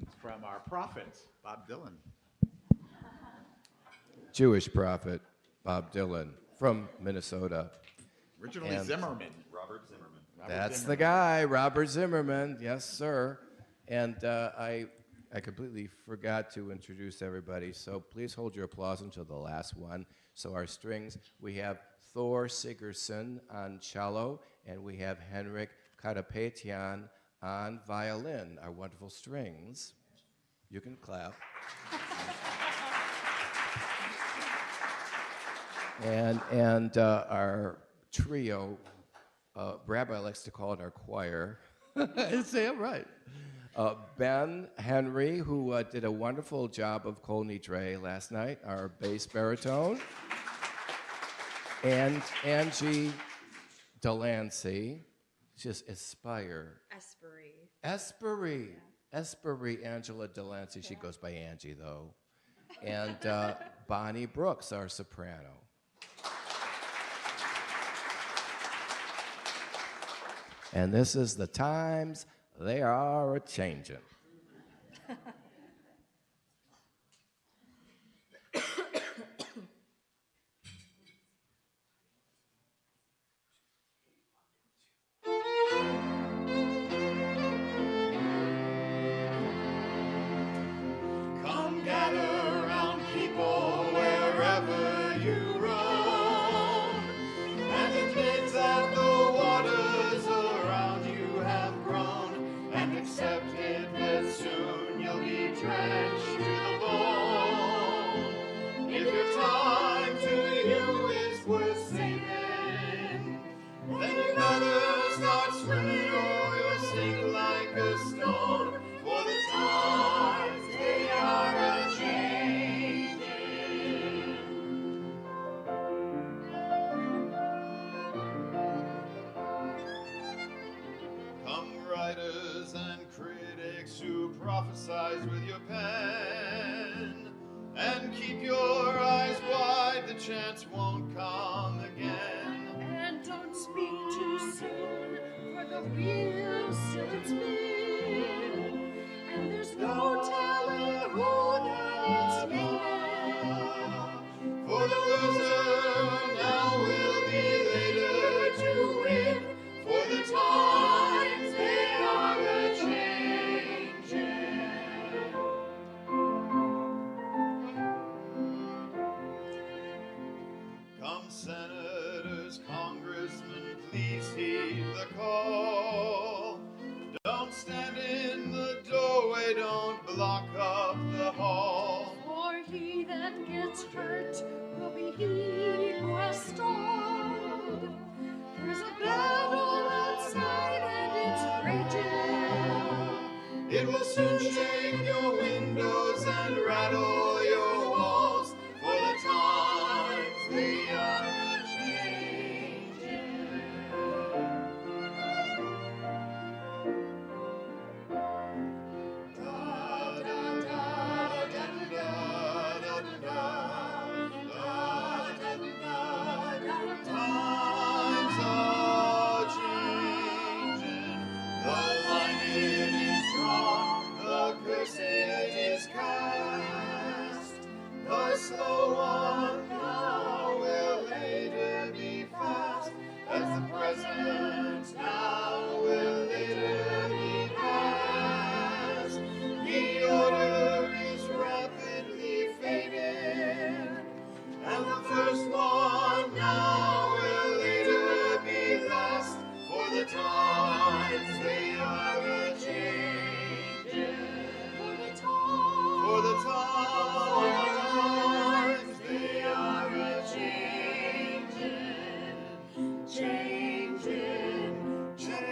It's from our prophet, Bob Dylan. Jewish prophet, Bob Dylan, from Minnesota. Originally And Zimmerman. Robert Zimmerman. That's the guy, Robert Zimmerman. Yes, sir. And I completely forgot to introduce everybody, so please hold your applause until the last one. So our strings, we have Thor Sigurdsson on cello, and we have Henrik Karapetyan on violin, our wonderful strings. You can clap. And our trio, Rabbi likes to call it our choir. Say it right. Ben Henri, who did a wonderful job of Kol Nidre last night, our bass baritone. And Angie DeLancy, just Aspire. Espery. Espery, Angela DeLancy. She goes by Angie, though. And Bonnie Brooks, our soprano. And this is the times they are a-changin'. Come gather round, people, wherever you roam, and amidst of the waters emphasize with your pen. And keep your eyes wide, the chance won't come again. And don't speak too soon, for the wheel still it's spin. And there's no telling who that it's been. For the loser now will be later to win. For the times they are a-changing. Come senators, congressmen, please heed the call. Don't stand in the doorway, don't block up the hall. For he that gets hurt will be he who has stalled. There's a battle outside and it's raging. It will soon shake your windows and rattle your walls. For the times they are a-changing. Times are changing. The line it is drawn, the curse it is cast. The slow one now will later be fast, as the present now will later be past. The order is rapidly fading, and the first one now will later be last. For the times they are a-changing. For the times they are a-changing. Changing, changing.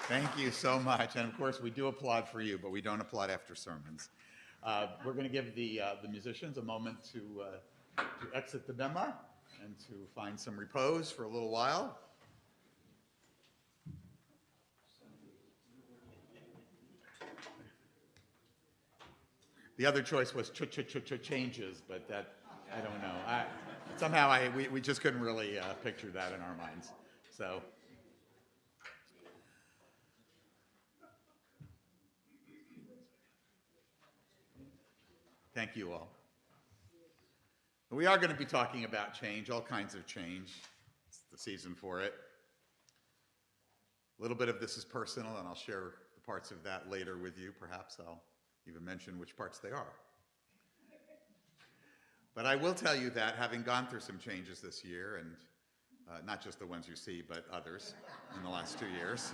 Thank you so much. And of course, we do applaud for you, but we don't applaud after sermons. We're going to give the musicians a moment to exit the bema and to find some repose for a little while. The other choice was changes, but that, I don't know. Somehow we just couldn't really picture that in our minds. So. Thank you all. We are going to be talking about change, all kinds of change. It's the season for it. A little bit of this is personal, and I'll share the parts of that later with you. Perhaps I'll even mention which parts they are. But I will tell you that having gone through some changes this year, and not just the ones you see, but others in the last 2 years,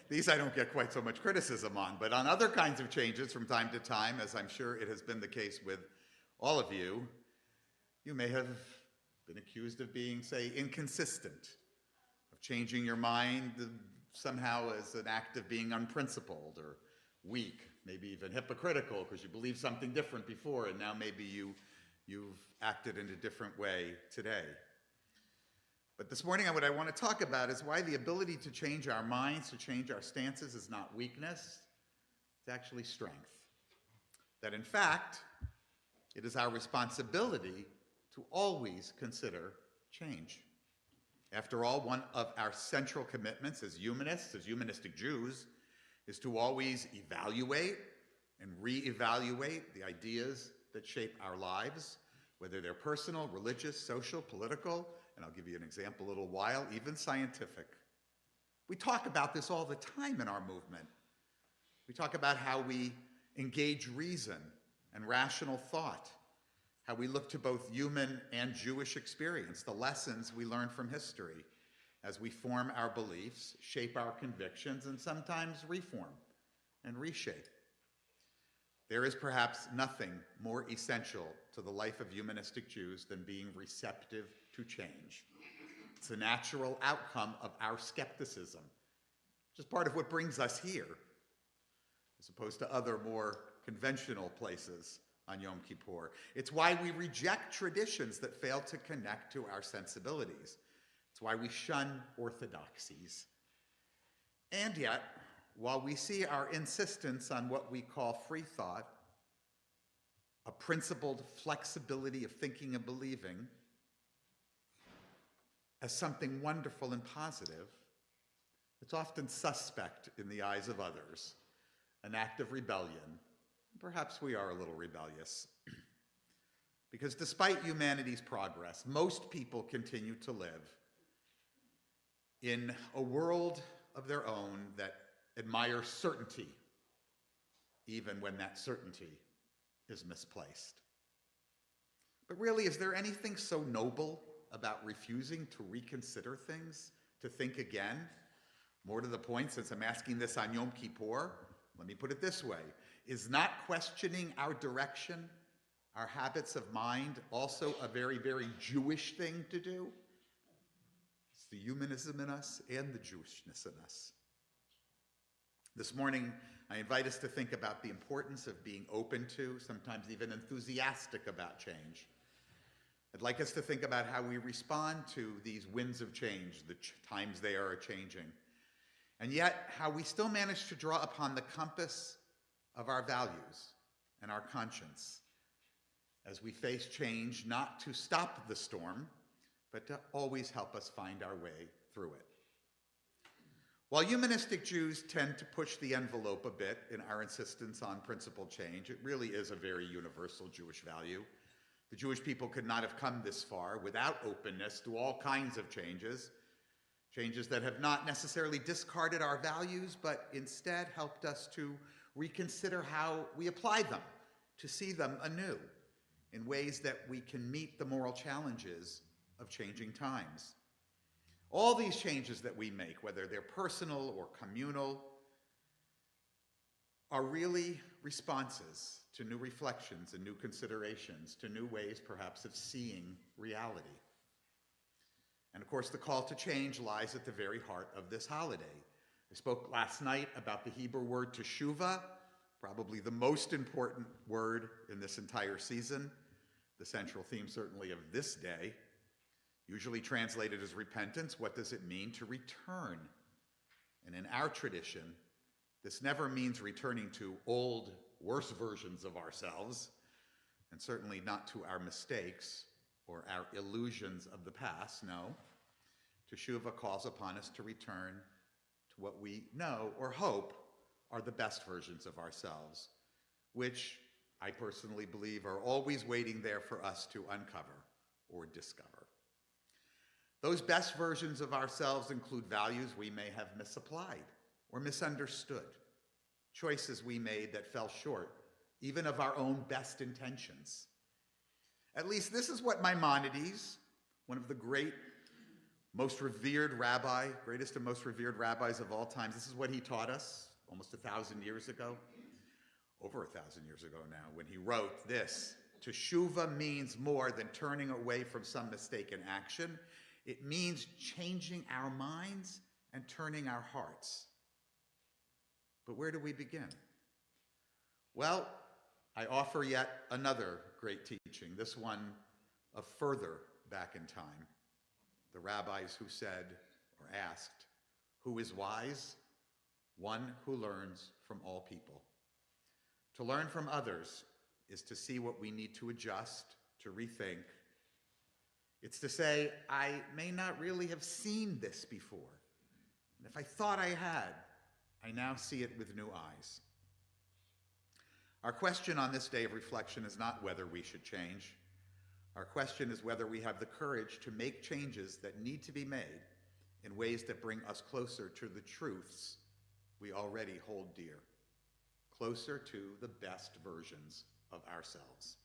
these I don't get quite so much criticism on, but on other kinds of changes from time to time, as I'm sure it has been the case with all of you, you may have been accused of being, say, inconsistent, of changing your mind somehow as an act of being unprincipled or weak, maybe even hypocritical because you believed something different before and now maybe you've acted in a different way today. But this morning, what I want to talk about is why the ability to change our minds, to change our stances is not weakness, it's actually strength. That in fact, it is our responsibility to always consider change. After all, one of our central commitments as humanists, as humanistic Jews, is to always evaluate and re-evaluate the ideas that shape our lives, whether they're personal, religious, social, political, and I'll give you an example in a little while, even scientific. We talk about this all the time in our movement. We talk about how we engage reason and rational thought, how we look to both human and Jewish experience, the lessons we learn from history as we form our beliefs, shape our convictions, and sometimes reform and reshape. There is perhaps nothing more essential to the life of humanistic Jews than being receptive to change. It's a natural outcome of our skepticism, which is part of what brings us here, as opposed to other more conventional places on Yom Kippur. It's why we reject traditions that fail to connect to our sensibilities. It's why we shun orthodoxies. And yet, while we see our insistence on what we call free thought, a principled flexibility of thinking and believing, as something wonderful and positive, it's often suspect in the eyes of others, an act of rebellion. Perhaps we are a little rebellious. Because despite humanity's progress, most people continue to live in a world of their own that admires certainty, even when that certainty is misplaced. But really, is there anything so noble about refusing to reconsider things, to think again? More to the point, since I'm asking this on Yom Kippur, let me put it this way. Is not questioning our direction, our habits of mind, also a very, very Jewish thing to do? It's the humanism in us and the Jewishness in us. This morning, I invite us to think about the importance of being open to, sometimes even enthusiastic about change. I'd like us to think about how we respond to these winds of change, the times they are changing, and yet how we still manage to draw upon the compass of our values and our conscience as we face change, not to stop the storm, but to always help us find our way through it. While humanistic Jews tend to push the envelope a bit in our insistence on principled change, it really is a very universal Jewish value. The Jewish people could not have come this far without openness to all kinds of changes that have not necessarily discarded our values, but instead helped us to reconsider how we apply them, to see them anew in ways that we can meet the moral challenges of changing times. All these changes that we make, whether they're personal or communal, are really responses to new reflections and new considerations, to new ways perhaps of seeing reality. And of course, the call to change lies at the very heart of this holiday. I spoke last night about the Hebrew word teshuvah, probably the most important word in this entire season, the central theme certainly of this day. Usually translated as repentance, what does it mean to return? And in our tradition, this never means returning to old, worse versions of ourselves, and certainly not to our mistakes or our illusions of the past. No, Teshuvah calls upon us to return to what we know or hope are the best versions of ourselves, which I personally believe are always waiting there for us to uncover or discover. Those best versions of ourselves include values we may have misapplied or misunderstood, choices we made that fell short even of our own best intentions. At least this is what Maimonides, one of the greatest and most revered rabbis of all times, this is what he taught us almost 1,000 years ago, over 1,000 years ago now, when he wrote this: Teshuvah means more than turning away from some mistaken action. It means changing our minds and turning our hearts. But where do we begin? Well, I offer yet another great teaching, this one of further back in time. The rabbis who said or asked, who is wise? One who learns from all people. To learn from others is to see what we need to adjust, to rethink. It's to say, I may not really have seen this before. And if I thought I had, I now see it with new eyes. Our question on this day of reflection is not whether we should change. Our question is whether we have the courage to make changes that need to be made in ways that bring us closer to the truths we already hold dear, closer to the best versions of ourselves.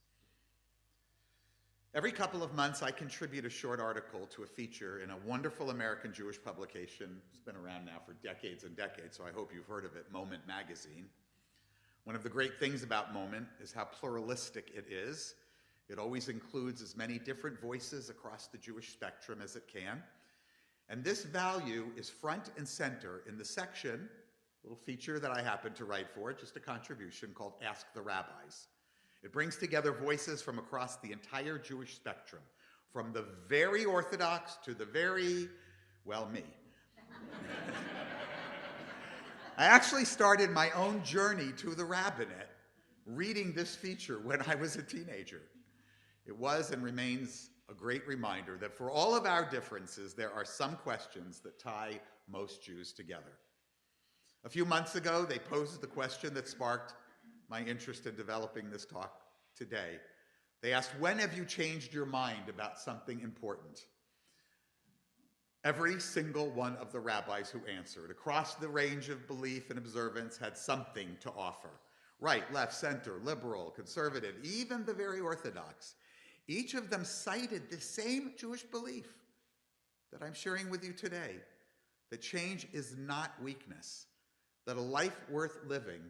Every couple of months, I contribute a short article to a feature in a wonderful American Jewish publication. It's been around now for decades and decades, so I hope you've heard of it, Moment Magazine. One of the great things about Moment is how pluralistic it is. It always includes as many different voices across the Jewish spectrum as it can. And this value is front and center in the section, a little feature that I happen to write for, just a contribution, called Ask the Rabbis. It brings together voices from across the entire Jewish spectrum, from the very Orthodox to the very, well, me. I actually started my own journey to the rabbinate reading this feature when I was a teenager. It was and remains a great reminder that for all of our differences, there are some questions that tie most Jews together. A few months ago, they posed the question that sparked my interest in developing this talk today. They asked, when have you changed your mind about something important? Every single one of the rabbis who answered, across the range of belief and observance, had something to offer. Right, left, center, liberal, conservative, even the very Orthodox. Each of them cited the same Jewish belief that I'm sharing with you today, that change is not weakness, that a life worth living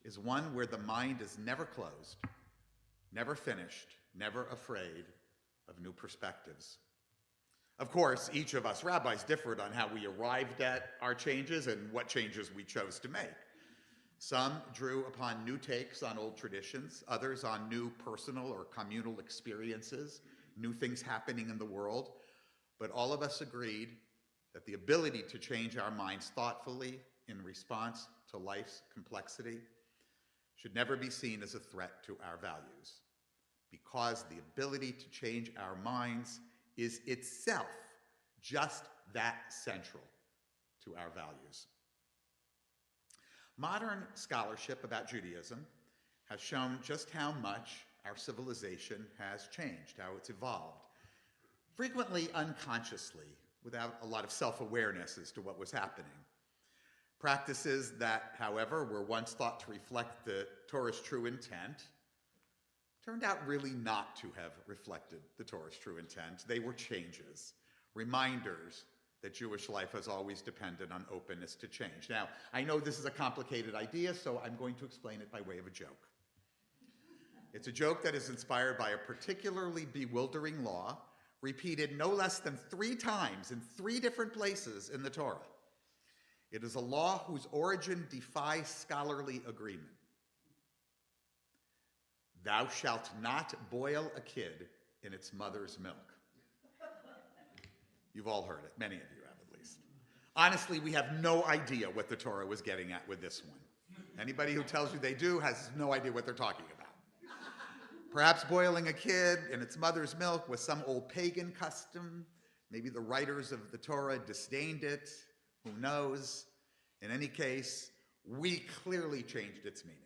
is one where the mind is never closed, never finished, never afraid of new perspectives. Of course, each of us rabbis differed on how we arrived at our changes and what changes we chose to make. Some drew upon new takes on old traditions, others on new personal or communal experiences, new things happening in the world, but all of us agreed that the ability to change our minds thoughtfully in response to life's complexity should never be seen as a threat to our values, because the ability to change our minds is itself just that central to our values. Modern scholarship about Judaism has shown just how much our civilization has changed, how it's evolved, frequently unconsciously, without a lot of self-awareness as to what was happening. Practices that, however, were once thought to reflect the Torah's true intent turned out really not to have reflected the Torah's true intent. They were changes, reminders that Jewish life has always depended on openness to change. Now, I know this is a complicated idea, so I'm going to explain it by way of a joke. It's a joke that is inspired by a particularly bewildering law, repeated no less than 3 times in 3 different places in the Torah. It is a law whose origin defies scholarly agreement. Thou shalt not boil a kid in its mother's milk. You've all heard it. Many of you have, at least. Honestly, we have no idea what the Torah was getting at with this one. Anybody who tells you they do has no idea what they're talking about. Perhaps boiling a kid in its mother's milk was some old pagan custom. Maybe the writers of the Torah disdained it. Who knows? In any case, we clearly changed its meaning,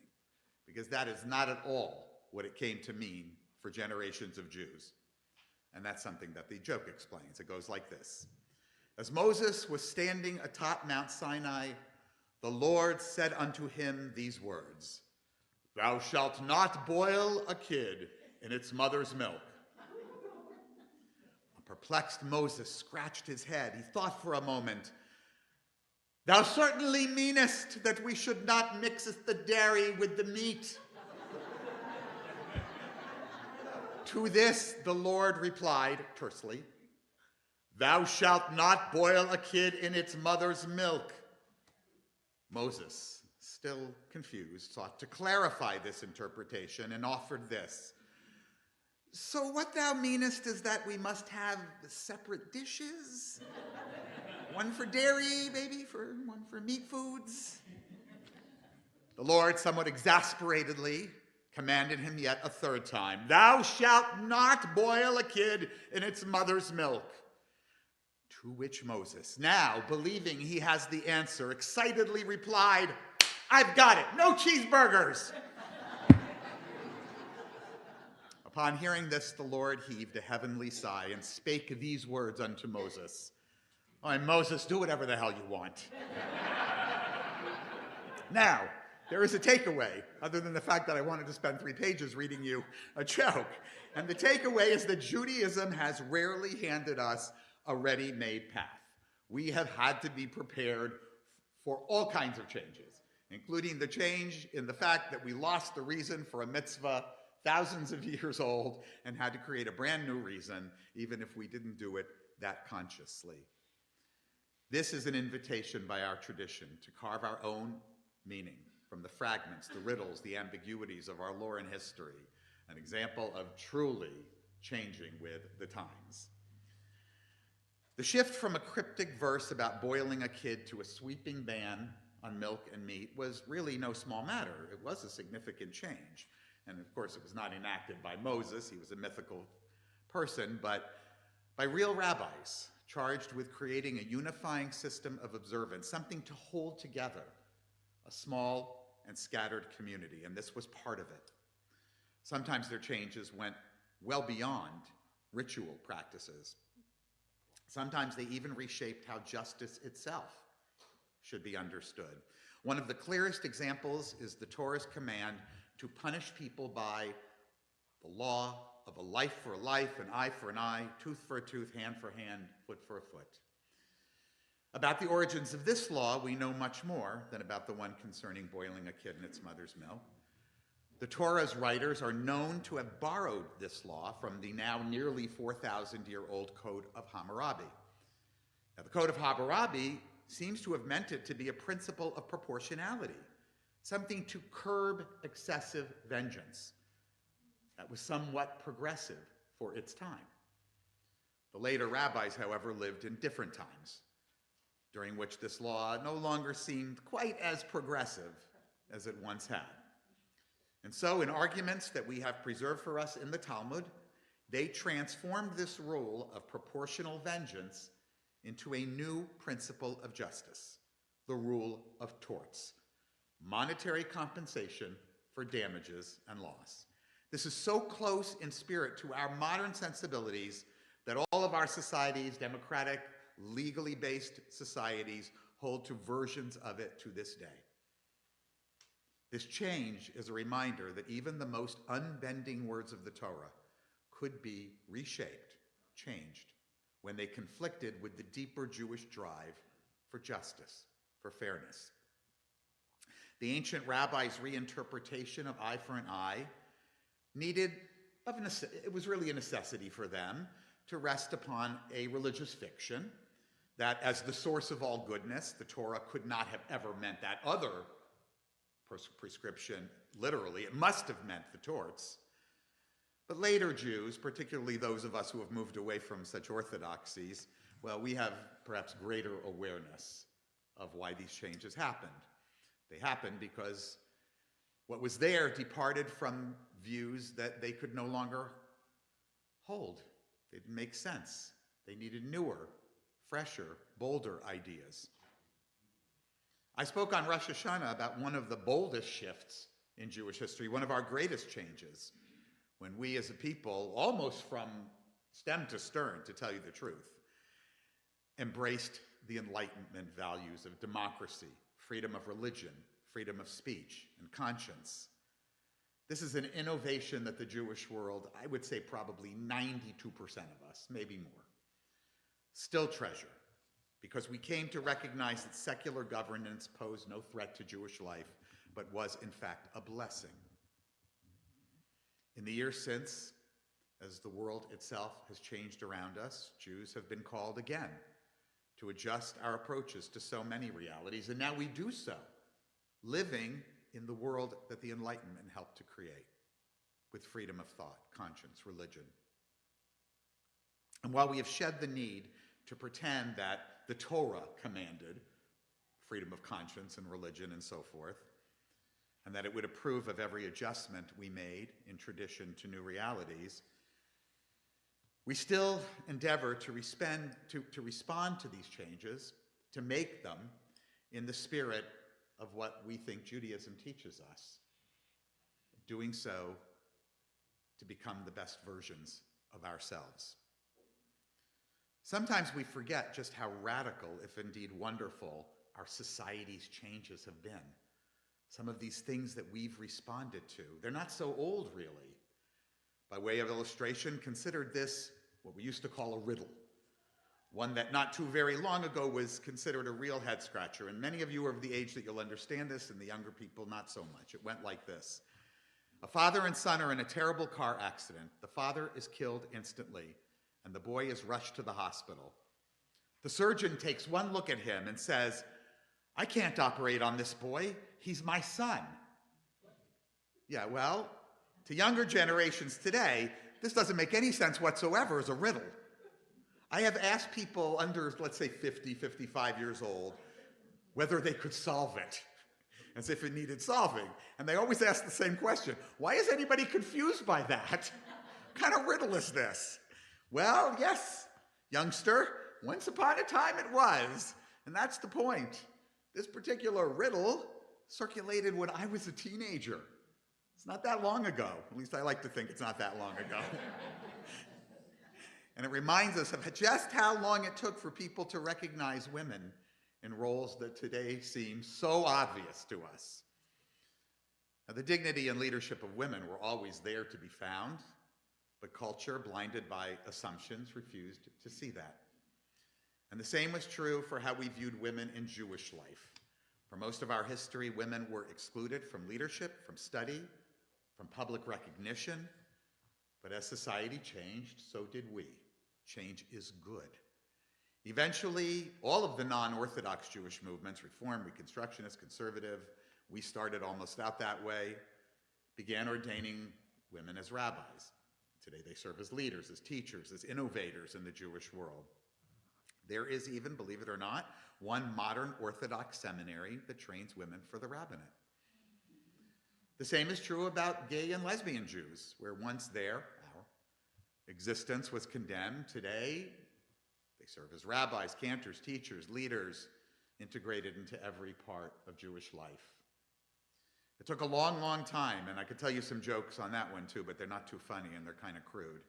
because that is not at all what it came to mean for generations of Jews. And that's something that the joke explains. It goes like this. As Moses was standing atop Mount Sinai, the Lord said unto him these words, Thou shalt not boil a kid in its mother's milk. A perplexed Moses scratched his head. He thought for a moment, Thou certainly meanest that we should not mix the dairy with the meat. To this the Lord replied tersely, Thou shalt not boil a kid in its mother's milk. Moses, still confused, sought to clarify this interpretation and offered this. So what thou meanest is that we must have separate dishes? One for dairy, maybe, one for meat foods? The Lord, somewhat exasperatedly, commanded him yet a 3rd time, Thou shalt not boil a kid in its mother's milk. To which Moses, now believing he has the answer, excitedly replied, I've got it, no cheeseburgers. Upon hearing this, the Lord heaved a heavenly sigh and spake these words unto Moses. All right, Moses, do whatever the hell you want. Now, there is a takeaway, other than the fact that I wanted to spend 3 pages reading you a joke. And the takeaway is that Judaism has rarely handed us a ready-made path. We have had to be prepared for all kinds of changes, including the change in the fact that we lost the reason for a mitzvah thousands of years old and had to create a brand new reason, even if we didn't do it that consciously. This is an invitation by our tradition to carve our own meaning from the fragments, the riddles, the ambiguities of our lore and history, an example of truly changing with the times. The shift from a cryptic verse about boiling a kid to a sweeping ban on milk and meat was really no small matter. It was a significant change. And of course, it was not enacted by Moses. He was a mythical person, but by real rabbis charged with creating a unifying system of observance, something to hold together a small and scattered community. And this was part of it. Sometimes their changes went well beyond ritual practices. Sometimes they even reshaped how justice itself should be understood. One of the clearest examples is the Torah's command to punish people by the law of a life for a life, an eye for an eye, tooth for a tooth, hand for a hand, foot for a foot. About the origins of this law, we know much more than about the one concerning boiling a kid in its mother's milk. The Torah's writers are known to have borrowed this law from the now nearly 4,000-year-old Code of Hammurabi. Now, the Code of Hammurabi seems to have meant it to be a principle of proportionality, something to curb excessive vengeance. That was somewhat progressive for its time. The later rabbis, however, lived in different times, during which this law no longer seemed quite as progressive as it once had. And so, in arguments that we have preserved for us in the Talmud, they transformed this rule of proportional vengeance into a new principle of justice, the rule of torts, monetary compensation for damages and loss. This is so close in spirit to our modern sensibilities that all of our societies, democratic, legally based societies, hold to versions of it to this day. This change is a reminder that even the most unbending words of the Torah could be reshaped, changed, when they conflicted with the deeper Jewish drive for justice, for fairness. The ancient rabbis' reinterpretation of eye for an eye it was really a necessity for them to rest upon a religious fiction that as the source of all goodness, the Torah could not have ever meant that other prescription literally. It must have meant the torts. But later Jews, particularly those of us who have moved away from such orthodoxies, well, we have perhaps greater awareness of why these changes happened. They happened because what was there departed from views that they could no longer hold. They didn't make sense. They needed newer, fresher, bolder ideas. I spoke on Rosh Hashanah about one of the boldest shifts in Jewish history, one of our greatest changes, when we as a people, almost from stem to stern, to tell you the truth, embraced the Enlightenment values of democracy, freedom of religion, freedom of speech, and conscience. This is an innovation that the Jewish world, I would say probably 92% of us, maybe more, still treasure, because we came to recognize that secular governance posed no threat to Jewish life, but was in fact a blessing. In the years since, as the world itself has changed around us, Jews have been called again to adjust our approaches to so many realities, and now we do so, living in the world that the Enlightenment helped to create, with freedom of thought, conscience, religion. And while we have shed the need to pretend that the Torah commanded freedom of conscience and religion and so forth, and that it would approve of every adjustment we made in tradition to new realities, we still endeavor to respond to these changes, to make them in the spirit of what we think Judaism teaches us, doing so to become the best versions of ourselves. Sometimes we forget just how radical, if indeed wonderful, our society's changes have been. Some of these things that we've responded to, they're not so old, really. By way of illustration, consider this, what we used to call a riddle. One that not too very long ago was considered a real head-scratcher, and many of you are of the age that you'll understand this, and the younger people not so much. It went like this. A father and son are in a terrible car accident. The father is killed instantly, and the boy is rushed to the hospital. The surgeon takes one look at him and says, "I can't operate on this boy. He's my son." Yeah, well, To younger generations today, this doesn't make any sense whatsoever as a riddle. I have asked people under, let's say, 50, 55 years old, whether they could solve it, as if it needed solving. And they always ask the same question: why is anybody confused by that? What kind of riddle is this? Well, yes, youngster, once upon a time it was. And that's the point. This particular riddle circulated when I was a teenager. It's not that long ago. At least I like to think it's not that long ago. And it reminds us of just how long it took for people to recognize women in roles that today seem so obvious to us. Now, the dignity and leadership of women were always there to be found, but culture, blinded by assumptions, refused to see that. And the same was true for how we viewed women in Jewish life. For most of our history, women were excluded from leadership, from study, from public recognition. But as society changed, so did we. Change is good. Eventually, all of the non-Orthodox Jewish movements, Reform, Reconstructionist, Conservative, we started almost out that way, began ordaining women as rabbis. Today they serve as leaders, as teachers, as innovators in the Jewish world. There is even, believe it or not, one modern Orthodox seminary that trains women for the rabbinate. The same is true about gay and lesbian Jews, where once our existence was condemned. Today, they serve as rabbis, cantors, teachers, leaders, integrated into every part of Jewish life. It took a long, long time, and I could tell you some jokes on that one too, but they're not too funny and they're kind of crude,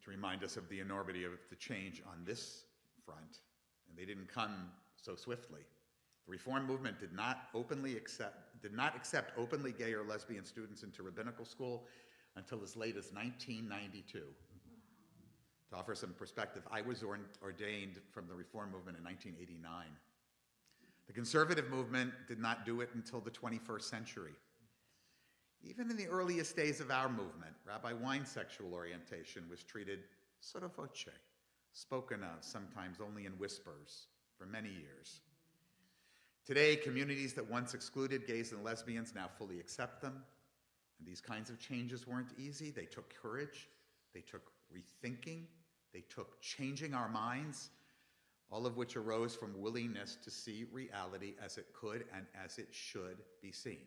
to remind us of the enormity of the change on this front. And they didn't come so swiftly. The Reform movement did not accept openly gay or lesbian students into rabbinical school until as late as 1992. To offer some perspective, I was ordained from the Reform movement in 1989. The conservative movement did not do it until the 21st century. Even in the earliest days of our movement, Rabbi Wine's sexual orientation was treated sotto voce, spoken of sometimes only in whispers, for many years. Today, communities that once excluded gays and lesbians now fully accept them. And these kinds of changes weren't easy. They took courage, they took rethinking, they took changing our minds, all of which arose from willingness to see reality as it could and as it should be seen.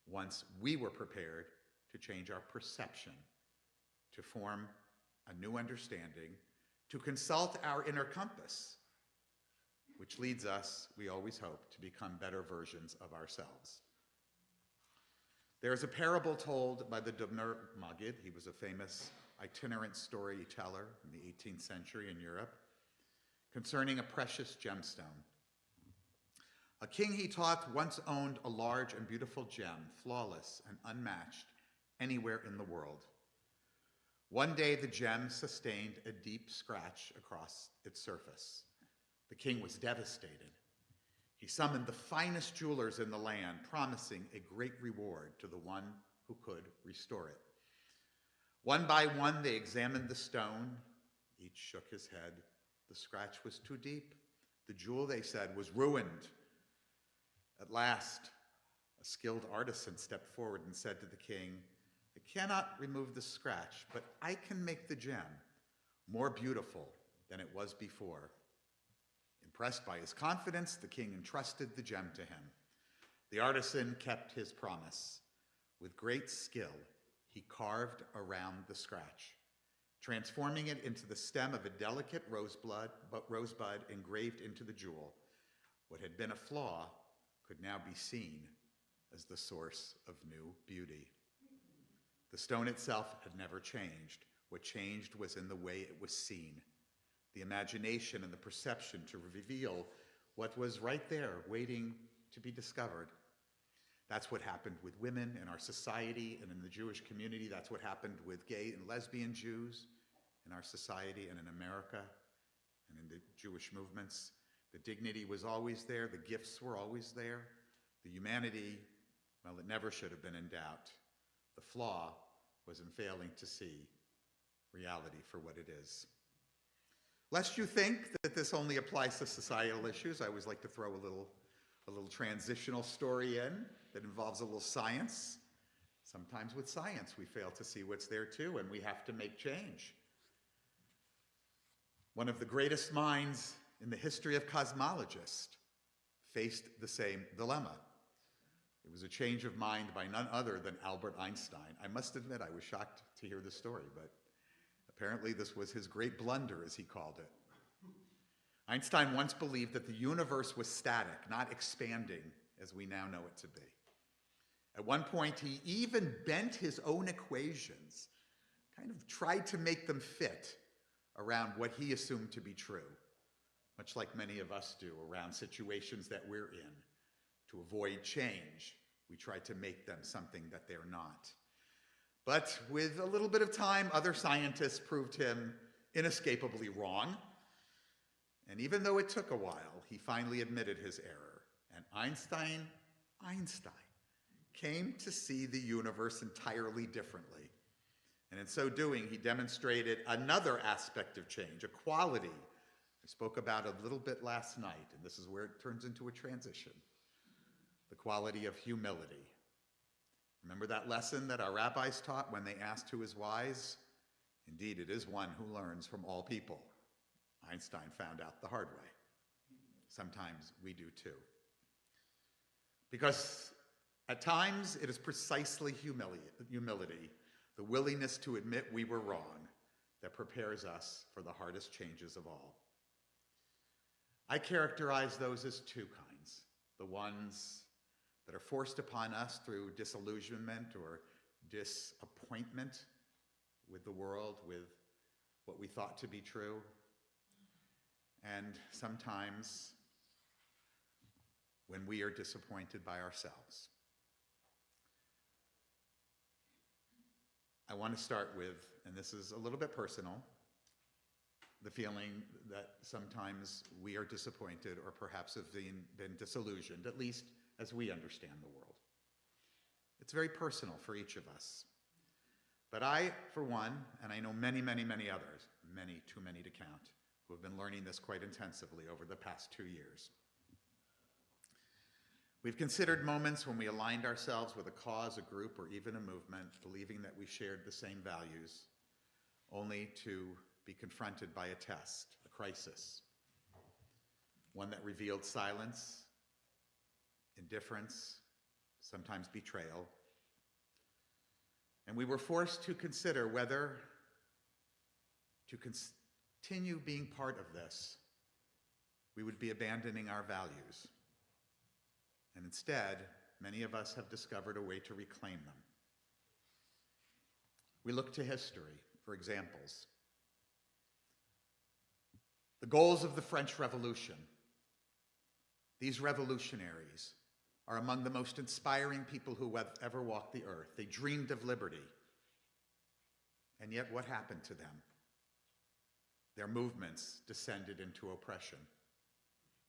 Once we were prepared to change our perception, to form a new understanding, to consult our inner compass, which leads us, we always hope, to become better versions of ourselves. There is a parable told by the Dubner Maggid. He was a famous itinerant storyteller in the 18th century in Europe, concerning a precious gemstone. A king, he taught, once owned a large and beautiful gem, flawless and unmatched anywhere in the world. One day, the gem sustained a deep scratch across its surface. The king was devastated. He summoned the finest jewelers in the land, promising a great reward to the one who could restore it. One by one, they examined the stone. Each shook his head. The scratch was too deep. The jewel, they said, was ruined. At last, a skilled artisan stepped forward and said to the king, "I cannot remove the scratch, but I can make the gem more beautiful than it was before." Impressed by his confidence, the king entrusted the gem to him. The artisan kept his promise. With great skill, he carved around the scratch, transforming it into the stem of a delicate rosebud engraved into the jewel. What had been a flaw could now be seen as the source of new beauty. The stone itself had never changed. What changed was in the way it was seen, the imagination and the perception to reveal what was right there waiting to be discovered. That's what happened with women in our society and in the Jewish community. That's what happened with gay and lesbian Jews in our society and in America and in the Jewish movements. The dignity was always there. The gifts were always there. The humanity, well, it never should have been in doubt. The flaw was in failing to see reality for what it is. Lest you think that this only applies to societal issues, I always like to throw a little transitional story in that involves a little science. Sometimes with science, we fail to see what's there too, and we have to make change. One of the greatest minds in the history of cosmologists faced the same dilemma. It was a change of mind by none other than Albert Einstein. I must admit, I was shocked to hear the story, but apparently this was his great blunder, as he called it. Einstein once believed that the universe was static, not expanding as we now know it to be. At one point, he even bent his own equations, kind of tried to make them fit around what he assumed to be true, much like many of us do around situations that we're in. To avoid change, we try to make them something that they're not. But with a little bit of time, other scientists proved him inescapably wrong. And even though it took a while, he finally admitted his error. And Einstein came to see the universe entirely differently. And in so doing, he demonstrated another aspect of change, a quality I spoke about a little bit last night, and this is where it turns into a transition, the quality of humility. Remember that lesson that our rabbis taught when they asked who is wise? Indeed, it is one who learns from all people. Einstein found out the hard way. Sometimes we do too. Because at times it is precisely humility, the willingness to admit we were wrong, that prepares us for the hardest changes of all. I characterize those as two kinds. The ones that are forced upon us through disillusionment or disappointment with the world, with what we thought to be true, and sometimes when we are disappointed by ourselves. I want to start with, and this is a little bit personal, the feeling that sometimes we are disappointed or perhaps have been disillusioned, at least as we understand the world. It's very personal for each of us. But I, for one, and I know many, many, many others, many, too many to count, who have been learning this quite intensively over the past 2 years. We've considered moments when we aligned ourselves with a cause, a group, or even a movement, believing that we shared the same values, only to be confronted by a test, a crisis, one that revealed silence, indifference, sometimes betrayal. And we were forced to consider whether to continue being part of this, we would be abandoning our values. And instead, many of us have discovered a way to reclaim them. We look to history for examples. The goals of the French Revolution. These revolutionaries are among the most inspiring people who have ever walked the earth. They dreamed of liberty. And yet what happened to them? Their movements descended into oppression.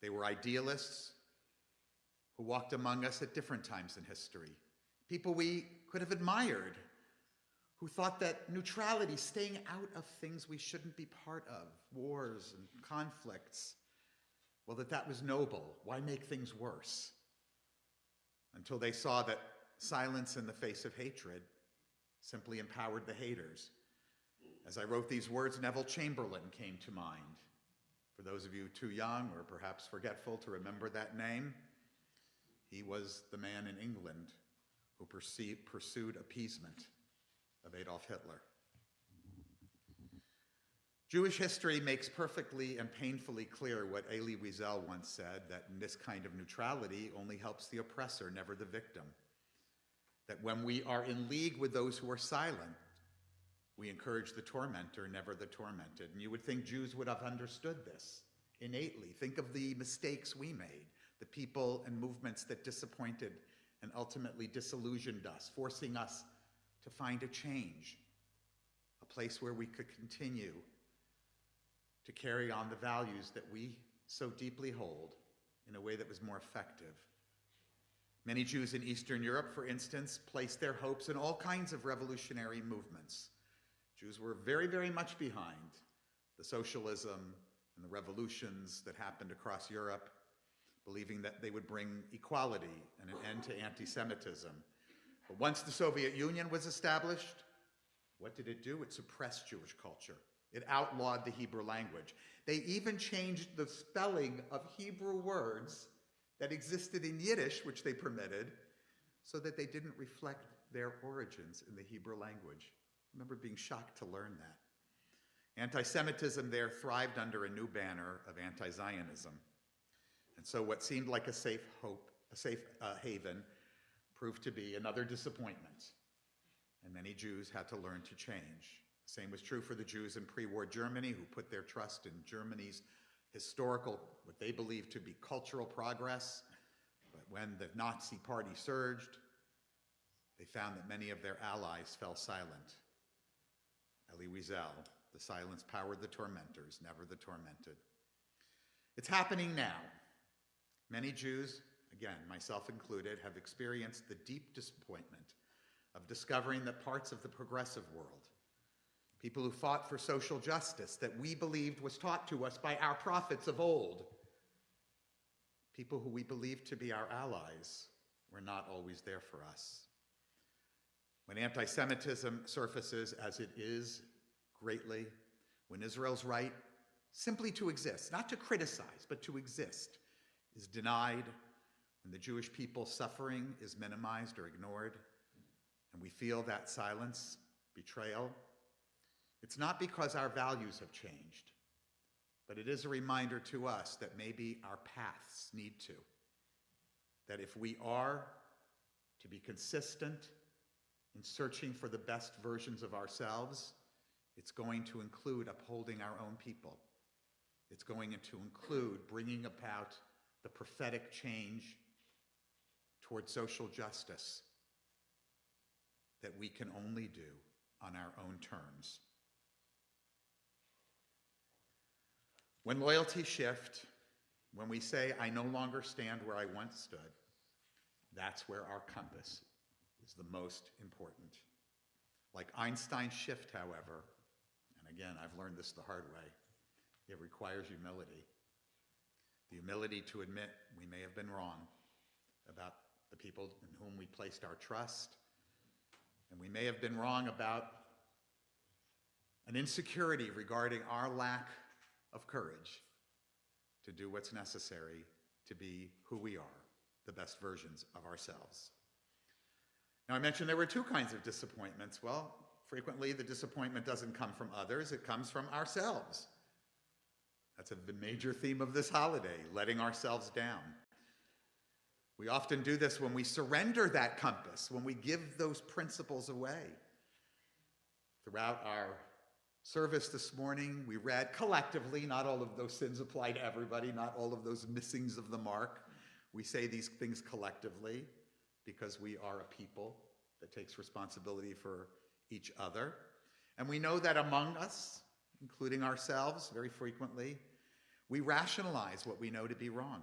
They were idealists who walked among us at different times in history. People we could have admired, who thought that neutrality, staying out of things we shouldn't be part of, wars and conflicts, well, that was noble. Why make things worse? Until they saw that silence in the face of hatred simply empowered the haters. As I wrote these words, Neville Chamberlain came to mind. For those of you too young or perhaps forgetful to remember that name, he was the man in England who pursued appeasement of Adolf Hitler. Jewish history makes perfectly and painfully clear what Elie Wiesel once said, that in this kind of neutrality only helps the oppressor, never the victim. That when we are in league with those who are silent, we encourage the tormentor, never the tormented. And you would think Jews would have understood this innately. Think of the mistakes we made, the people and movements that disappointed and ultimately disillusioned us, forcing us to find a change, a place where we could continue to carry on the values that we so deeply hold in a way that was more effective. Many Jews in Eastern Europe, for instance, placed their hopes in all kinds of revolutionary movements. Jews were very, very much behind the socialism and the revolutions that happened across Europe, believing that they would bring equality and an end to anti-Semitism. But once the Soviet Union was established, what did it do? It suppressed Jewish culture. It outlawed the Hebrew language. They even changed the spelling of Hebrew words that existed in Yiddish, which they permitted, so that they didn't reflect their origins in the Hebrew language. I remember being shocked to learn that. Anti-Semitism there thrived under a new banner of anti-Zionism. And so what seemed like a safe haven proved to be another disappointment. And many Jews had to learn to change. The same was true for the Jews in pre-war Germany, who put their trust in Germany's historical, what they believed to be cultural progress. But when the Nazi party surged, they found that many of their allies fell silent. Elie Wiesel, the silence powered the tormentors, never the tormented. It's happening now. Many Jews, again, myself included, have experienced the deep disappointment of discovering that parts of the progressive world, people who fought for social justice that we believed was taught to us by our prophets of old, people who we believed to be our allies, were not always there for us. When anti-Semitism surfaces, as it is greatly, when Israel's right simply to exist, not to criticize, but to exist, is denied, when the Jewish people's suffering is minimized or ignored, and we feel that silence, betrayal, it's not because our values have changed, but it is a reminder to us that maybe our paths need to. That if we are to be consistent in searching for the best versions of ourselves, it's going to include upholding our own people. It's going to include bringing about the prophetic change toward social justice that we can only do on our own terms. When loyalties shift, when we say, I no longer stand where I once stood, that's where our compass is the most important. Like Einstein's shift, however, and again, I've learned this the hard way, it requires humility. The humility to admit we may have been wrong about the people in whom we placed our trust, and we may have been wrong about an insecurity regarding our lack of courage to do what's necessary to be who we are, the best versions of ourselves. Now, I mentioned there were two kinds of disappointments. Well, frequently the disappointment doesn't come from others, it comes from ourselves. That's a major theme of this holiday, letting ourselves down. We often do this when we surrender that compass, when we give those principles away. Throughout our service this morning, we read collectively, not all of those sins apply to everybody, not all of those missings of the mark. We say these things collectively because we are a people that takes responsibility for each other. And we know that among us, including ourselves, very frequently, we rationalize what we know to be wrong.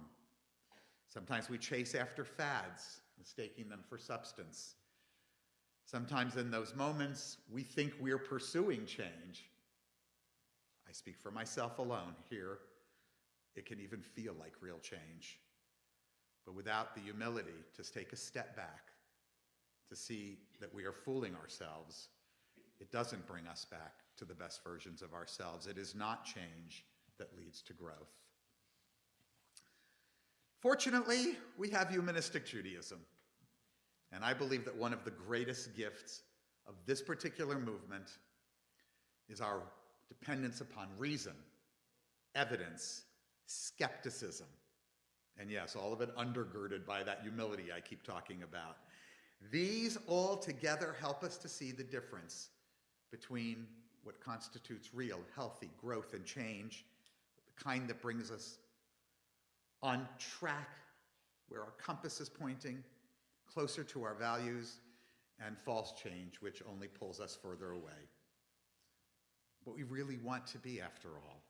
Sometimes we chase after fads, mistaking them for substance. Sometimes in those moments, we think we're pursuing change. I speak for myself alone here. It can even feel like real change. But without the humility to take a step back, to see that we are fooling ourselves, it doesn't bring us back to the best versions of ourselves. It is not change that leads to growth. Fortunately, we have humanistic Judaism. And I believe that one of the greatest gifts of this particular movement is our dependence upon reason, evidence, skepticism, and yes, all of it undergirded by that humility I keep talking about. These all together help us to see the difference between what constitutes real, healthy growth and change, the kind that brings us on track, where our compass is pointing, closer to our values, and false change, which only pulls us further away. What we really want to be, after all,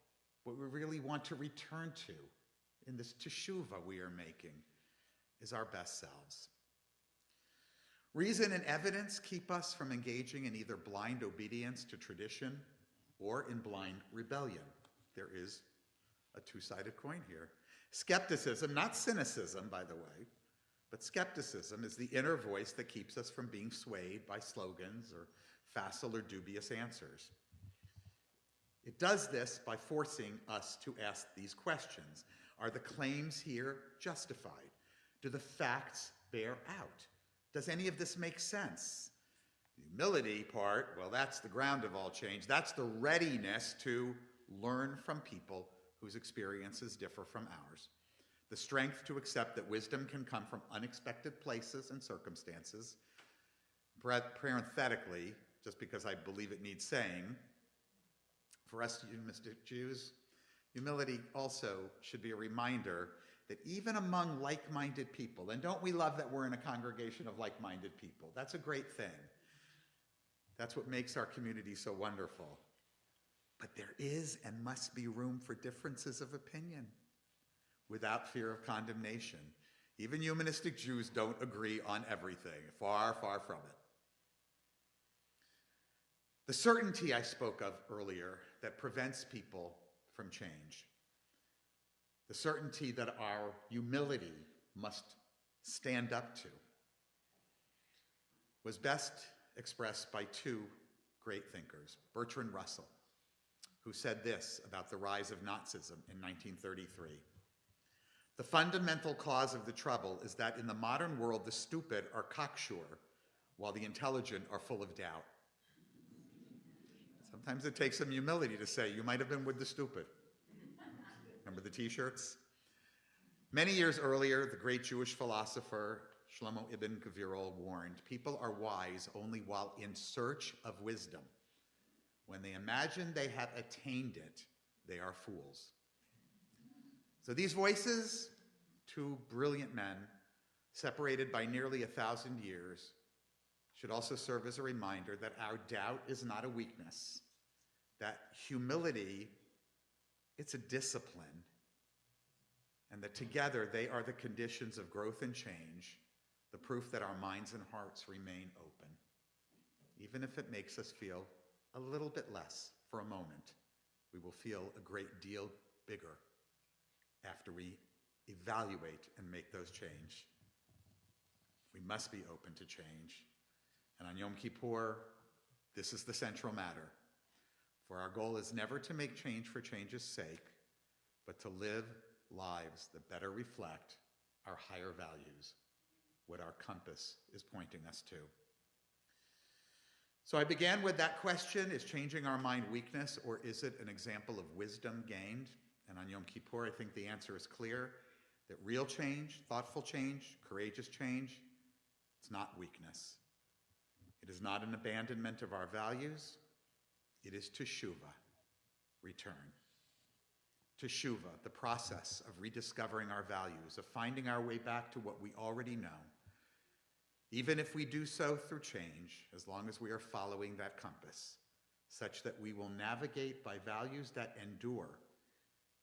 what we really want to return to in this teshuvah we are making, is our best selves. Reason and evidence keep us from engaging in either blind obedience to tradition or in blind rebellion. There is a two-sided coin here. Skepticism, not cynicism, by the way, But skepticism is the inner voice that keeps us from being swayed by slogans or facile or dubious answers. It does this by forcing us to ask these questions. Are the claims here justified? Do the facts bear out? Does any of this make sense? The humility part, well, that's the ground of all change. That's the readiness to learn from people whose experiences differ from ours. The strength to accept that wisdom can come from unexpected places and circumstances. Parenthetically, just because I believe it needs saying, for us humanistic Jews, humility also should be a reminder that even among like-minded people, and don't we love that we're in a congregation of like-minded people? That's a great thing. That's what makes our community so wonderful. But there is and must be room for differences of opinion without fear of condemnation. Even humanistic Jews don't agree on everything. Far, far from it. The certainty I spoke of earlier that prevents people from change. The certainty that our humility must stand up to was best expressed by two great thinkers, Bertrand Russell, who said this about the rise of Nazism in 1933. The fundamental cause of the trouble is that in the modern world, the stupid are cocksure, while the intelligent are full of doubt. Sometimes it takes some humility to say, you might have been with the stupid. Remember the t-shirts? Many years earlier, the great Jewish philosopher Shlomo ibn Gvirol warned, people are wise only while in search of wisdom. When they imagine they have attained it, they are fools. So these voices, two brilliant men, separated by nearly 1,000 years, should also serve as a reminder that our doubt is not a weakness, that humility, it's a discipline, and that together they are the conditions of growth and change, the proof that our minds and hearts remain open, even if it makes us feel a little bit less for a moment. We will feel a great deal bigger after we evaluate and make those change. We must be open to change. And on Yom Kippur, this is the central matter. For our goal is never to make change for change's sake, but to live lives that better reflect our higher values, what our compass is pointing us to. So I began with that question, is changing our mind weakness, or is it an example of wisdom gained? And on Yom Kippur, I think the answer is clear, that real change, thoughtful change, courageous change, it's not weakness. It is not an abandonment of our values. It is teshuvah, return. Teshuvah, the process of rediscovering our values, of finding our way back to what we already know, even if we do so through change, as long as we are following that compass, such that we will navigate by values that endure,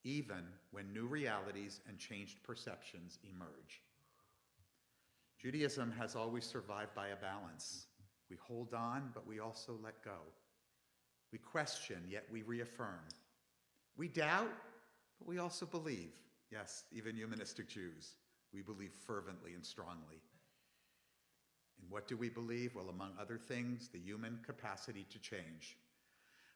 even when new realities and changed perceptions emerge. Judaism has always survived by a balance. We hold on, but we also let go. We question, yet we reaffirm. We doubt, but we also believe. Yes, even humanistic Jews, we believe fervently and strongly. And what do we believe? Well, among other things, the human capacity to change.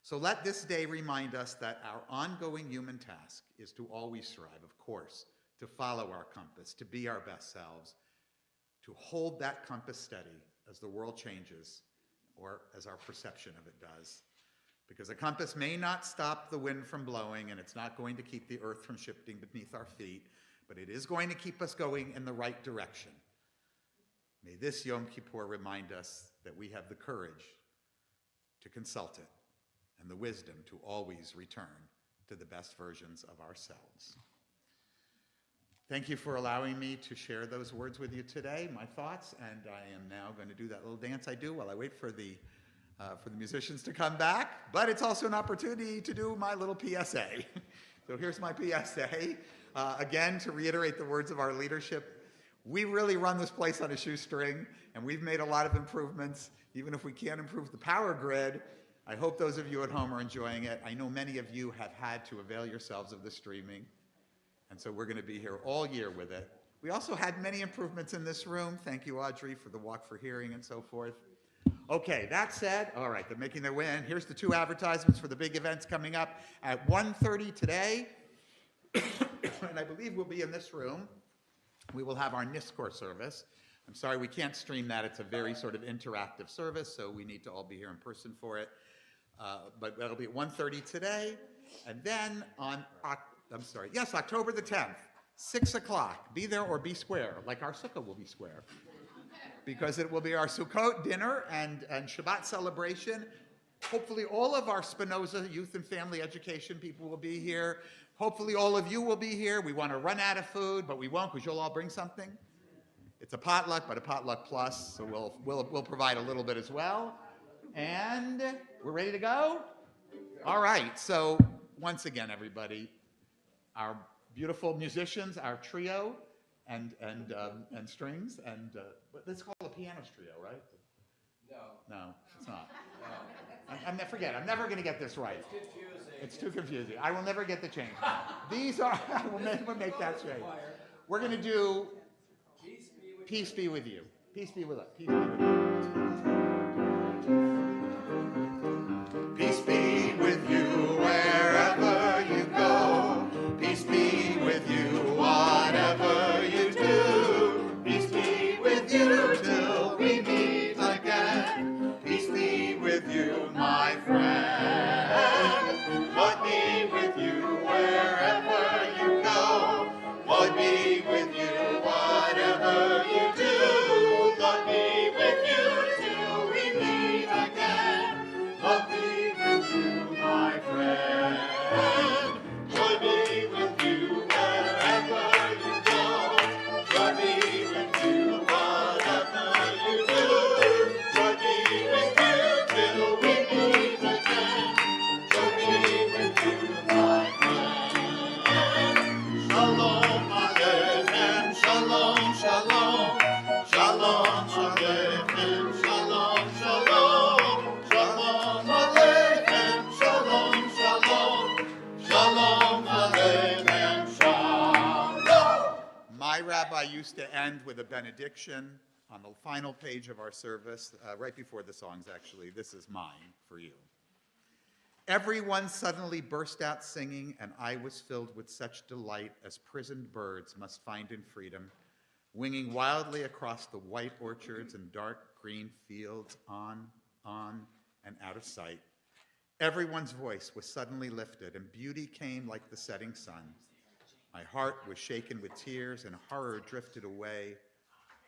So let this day remind us that our ongoing human task is to always strive, of course, to follow our compass, to be our best selves, to hold that compass steady as the world changes or as our perception of it does. Because a compass may not stop the wind from blowing, and it's not going to keep the earth from shifting beneath our feet, but it is going to keep us going in the right direction. May this Yom Kippur remind us that we have the courage to consult it and the wisdom to always return to the best versions of ourselves. Thank you for allowing me to share those words with you today, my thoughts, and I am now going to do that little dance I do while I wait for the musicians to come back, but it's also an opportunity to do my little PSA. So here's my PSA. Again, to reiterate the words of our leadership, we really run this place on a shoestring, and we've made a lot of improvements. Even if we can't improve the power grid, I hope those of you at home are enjoying it. I know many of you have had to avail yourselves of the streaming, and so we're going to be here all year with it. We also had many improvements in this room. Thank you, Audrey, for the walk for hearing and so forth. Okay, that said, all right, they're making their way in. Here's the 2 advertisements for the big events coming up at 1:30 today. And I believe we'll be in this room. We will have our NISCOR service. I'm sorry we can't stream that. It's a very sort of interactive service, so we need to all be here in person for it. But that'll be at 1:30 today. And then on, October the 10th, 6 o'clock. Be there or be square, like our sukkah will be square. Because it will be our Sukkot dinner and Shabbat celebration. Hopefully all of our Spinoza youth and family education people will be here. Hopefully all of you will be here. We want to run out of food, but we won't because you'll all bring something. It's a potluck, but a potluck plus, so we'll provide a little bit as well. And we're ready to go? All right, so once again, everybody, our beautiful musicians, our trio, and strings, and let's call it a piano trio, right? No, it's not. No. Forget it. I'm never going to get this right. It's confusing. It's too confusing. I will never get the change. These are, we'll make that change. We're going to do Peace Be With You. Peace be with us. Peace be with you. Peace be with you wherever you go. Peace be with you whatever you do. Peace be with you till we meet again. Peace be with you, my friend. Lord be with you wherever you go. Lord be with you whatever you do. Lord be with you till we meet again. Lord be with you, my friend. Lord be with you wherever you go. Lord be with you whatever you do. Lord be with you till we meet again. Lord be with you, my friend. Shalom Aleichem, shalom, shalom. Shalom Aleichem, shalom, shalom. Shalom Aleichem, shalom, shalom. Shalom Aleichem, shalom. My rabbi used to end with a benediction on the final page of our service, right before the songs, actually. This is mine for you. Everyone suddenly burst out singing, and I was filled with such delight as prisoned birds must find in freedom, winging wildly across the white orchards and dark green fields, on, and out of sight. Everyone's voice was suddenly lifted, and beauty came like the setting sun. My heart was shaken with tears, and horror drifted away.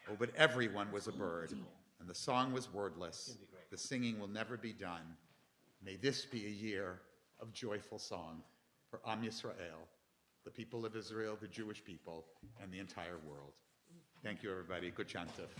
Oh, but everyone was a bird, and the song was wordless. The singing will never be done. May this be a year of joyful song for Am Yisrael, the people of Israel, the Jewish people, and the entire world. Thank you, everybody. Good chantif.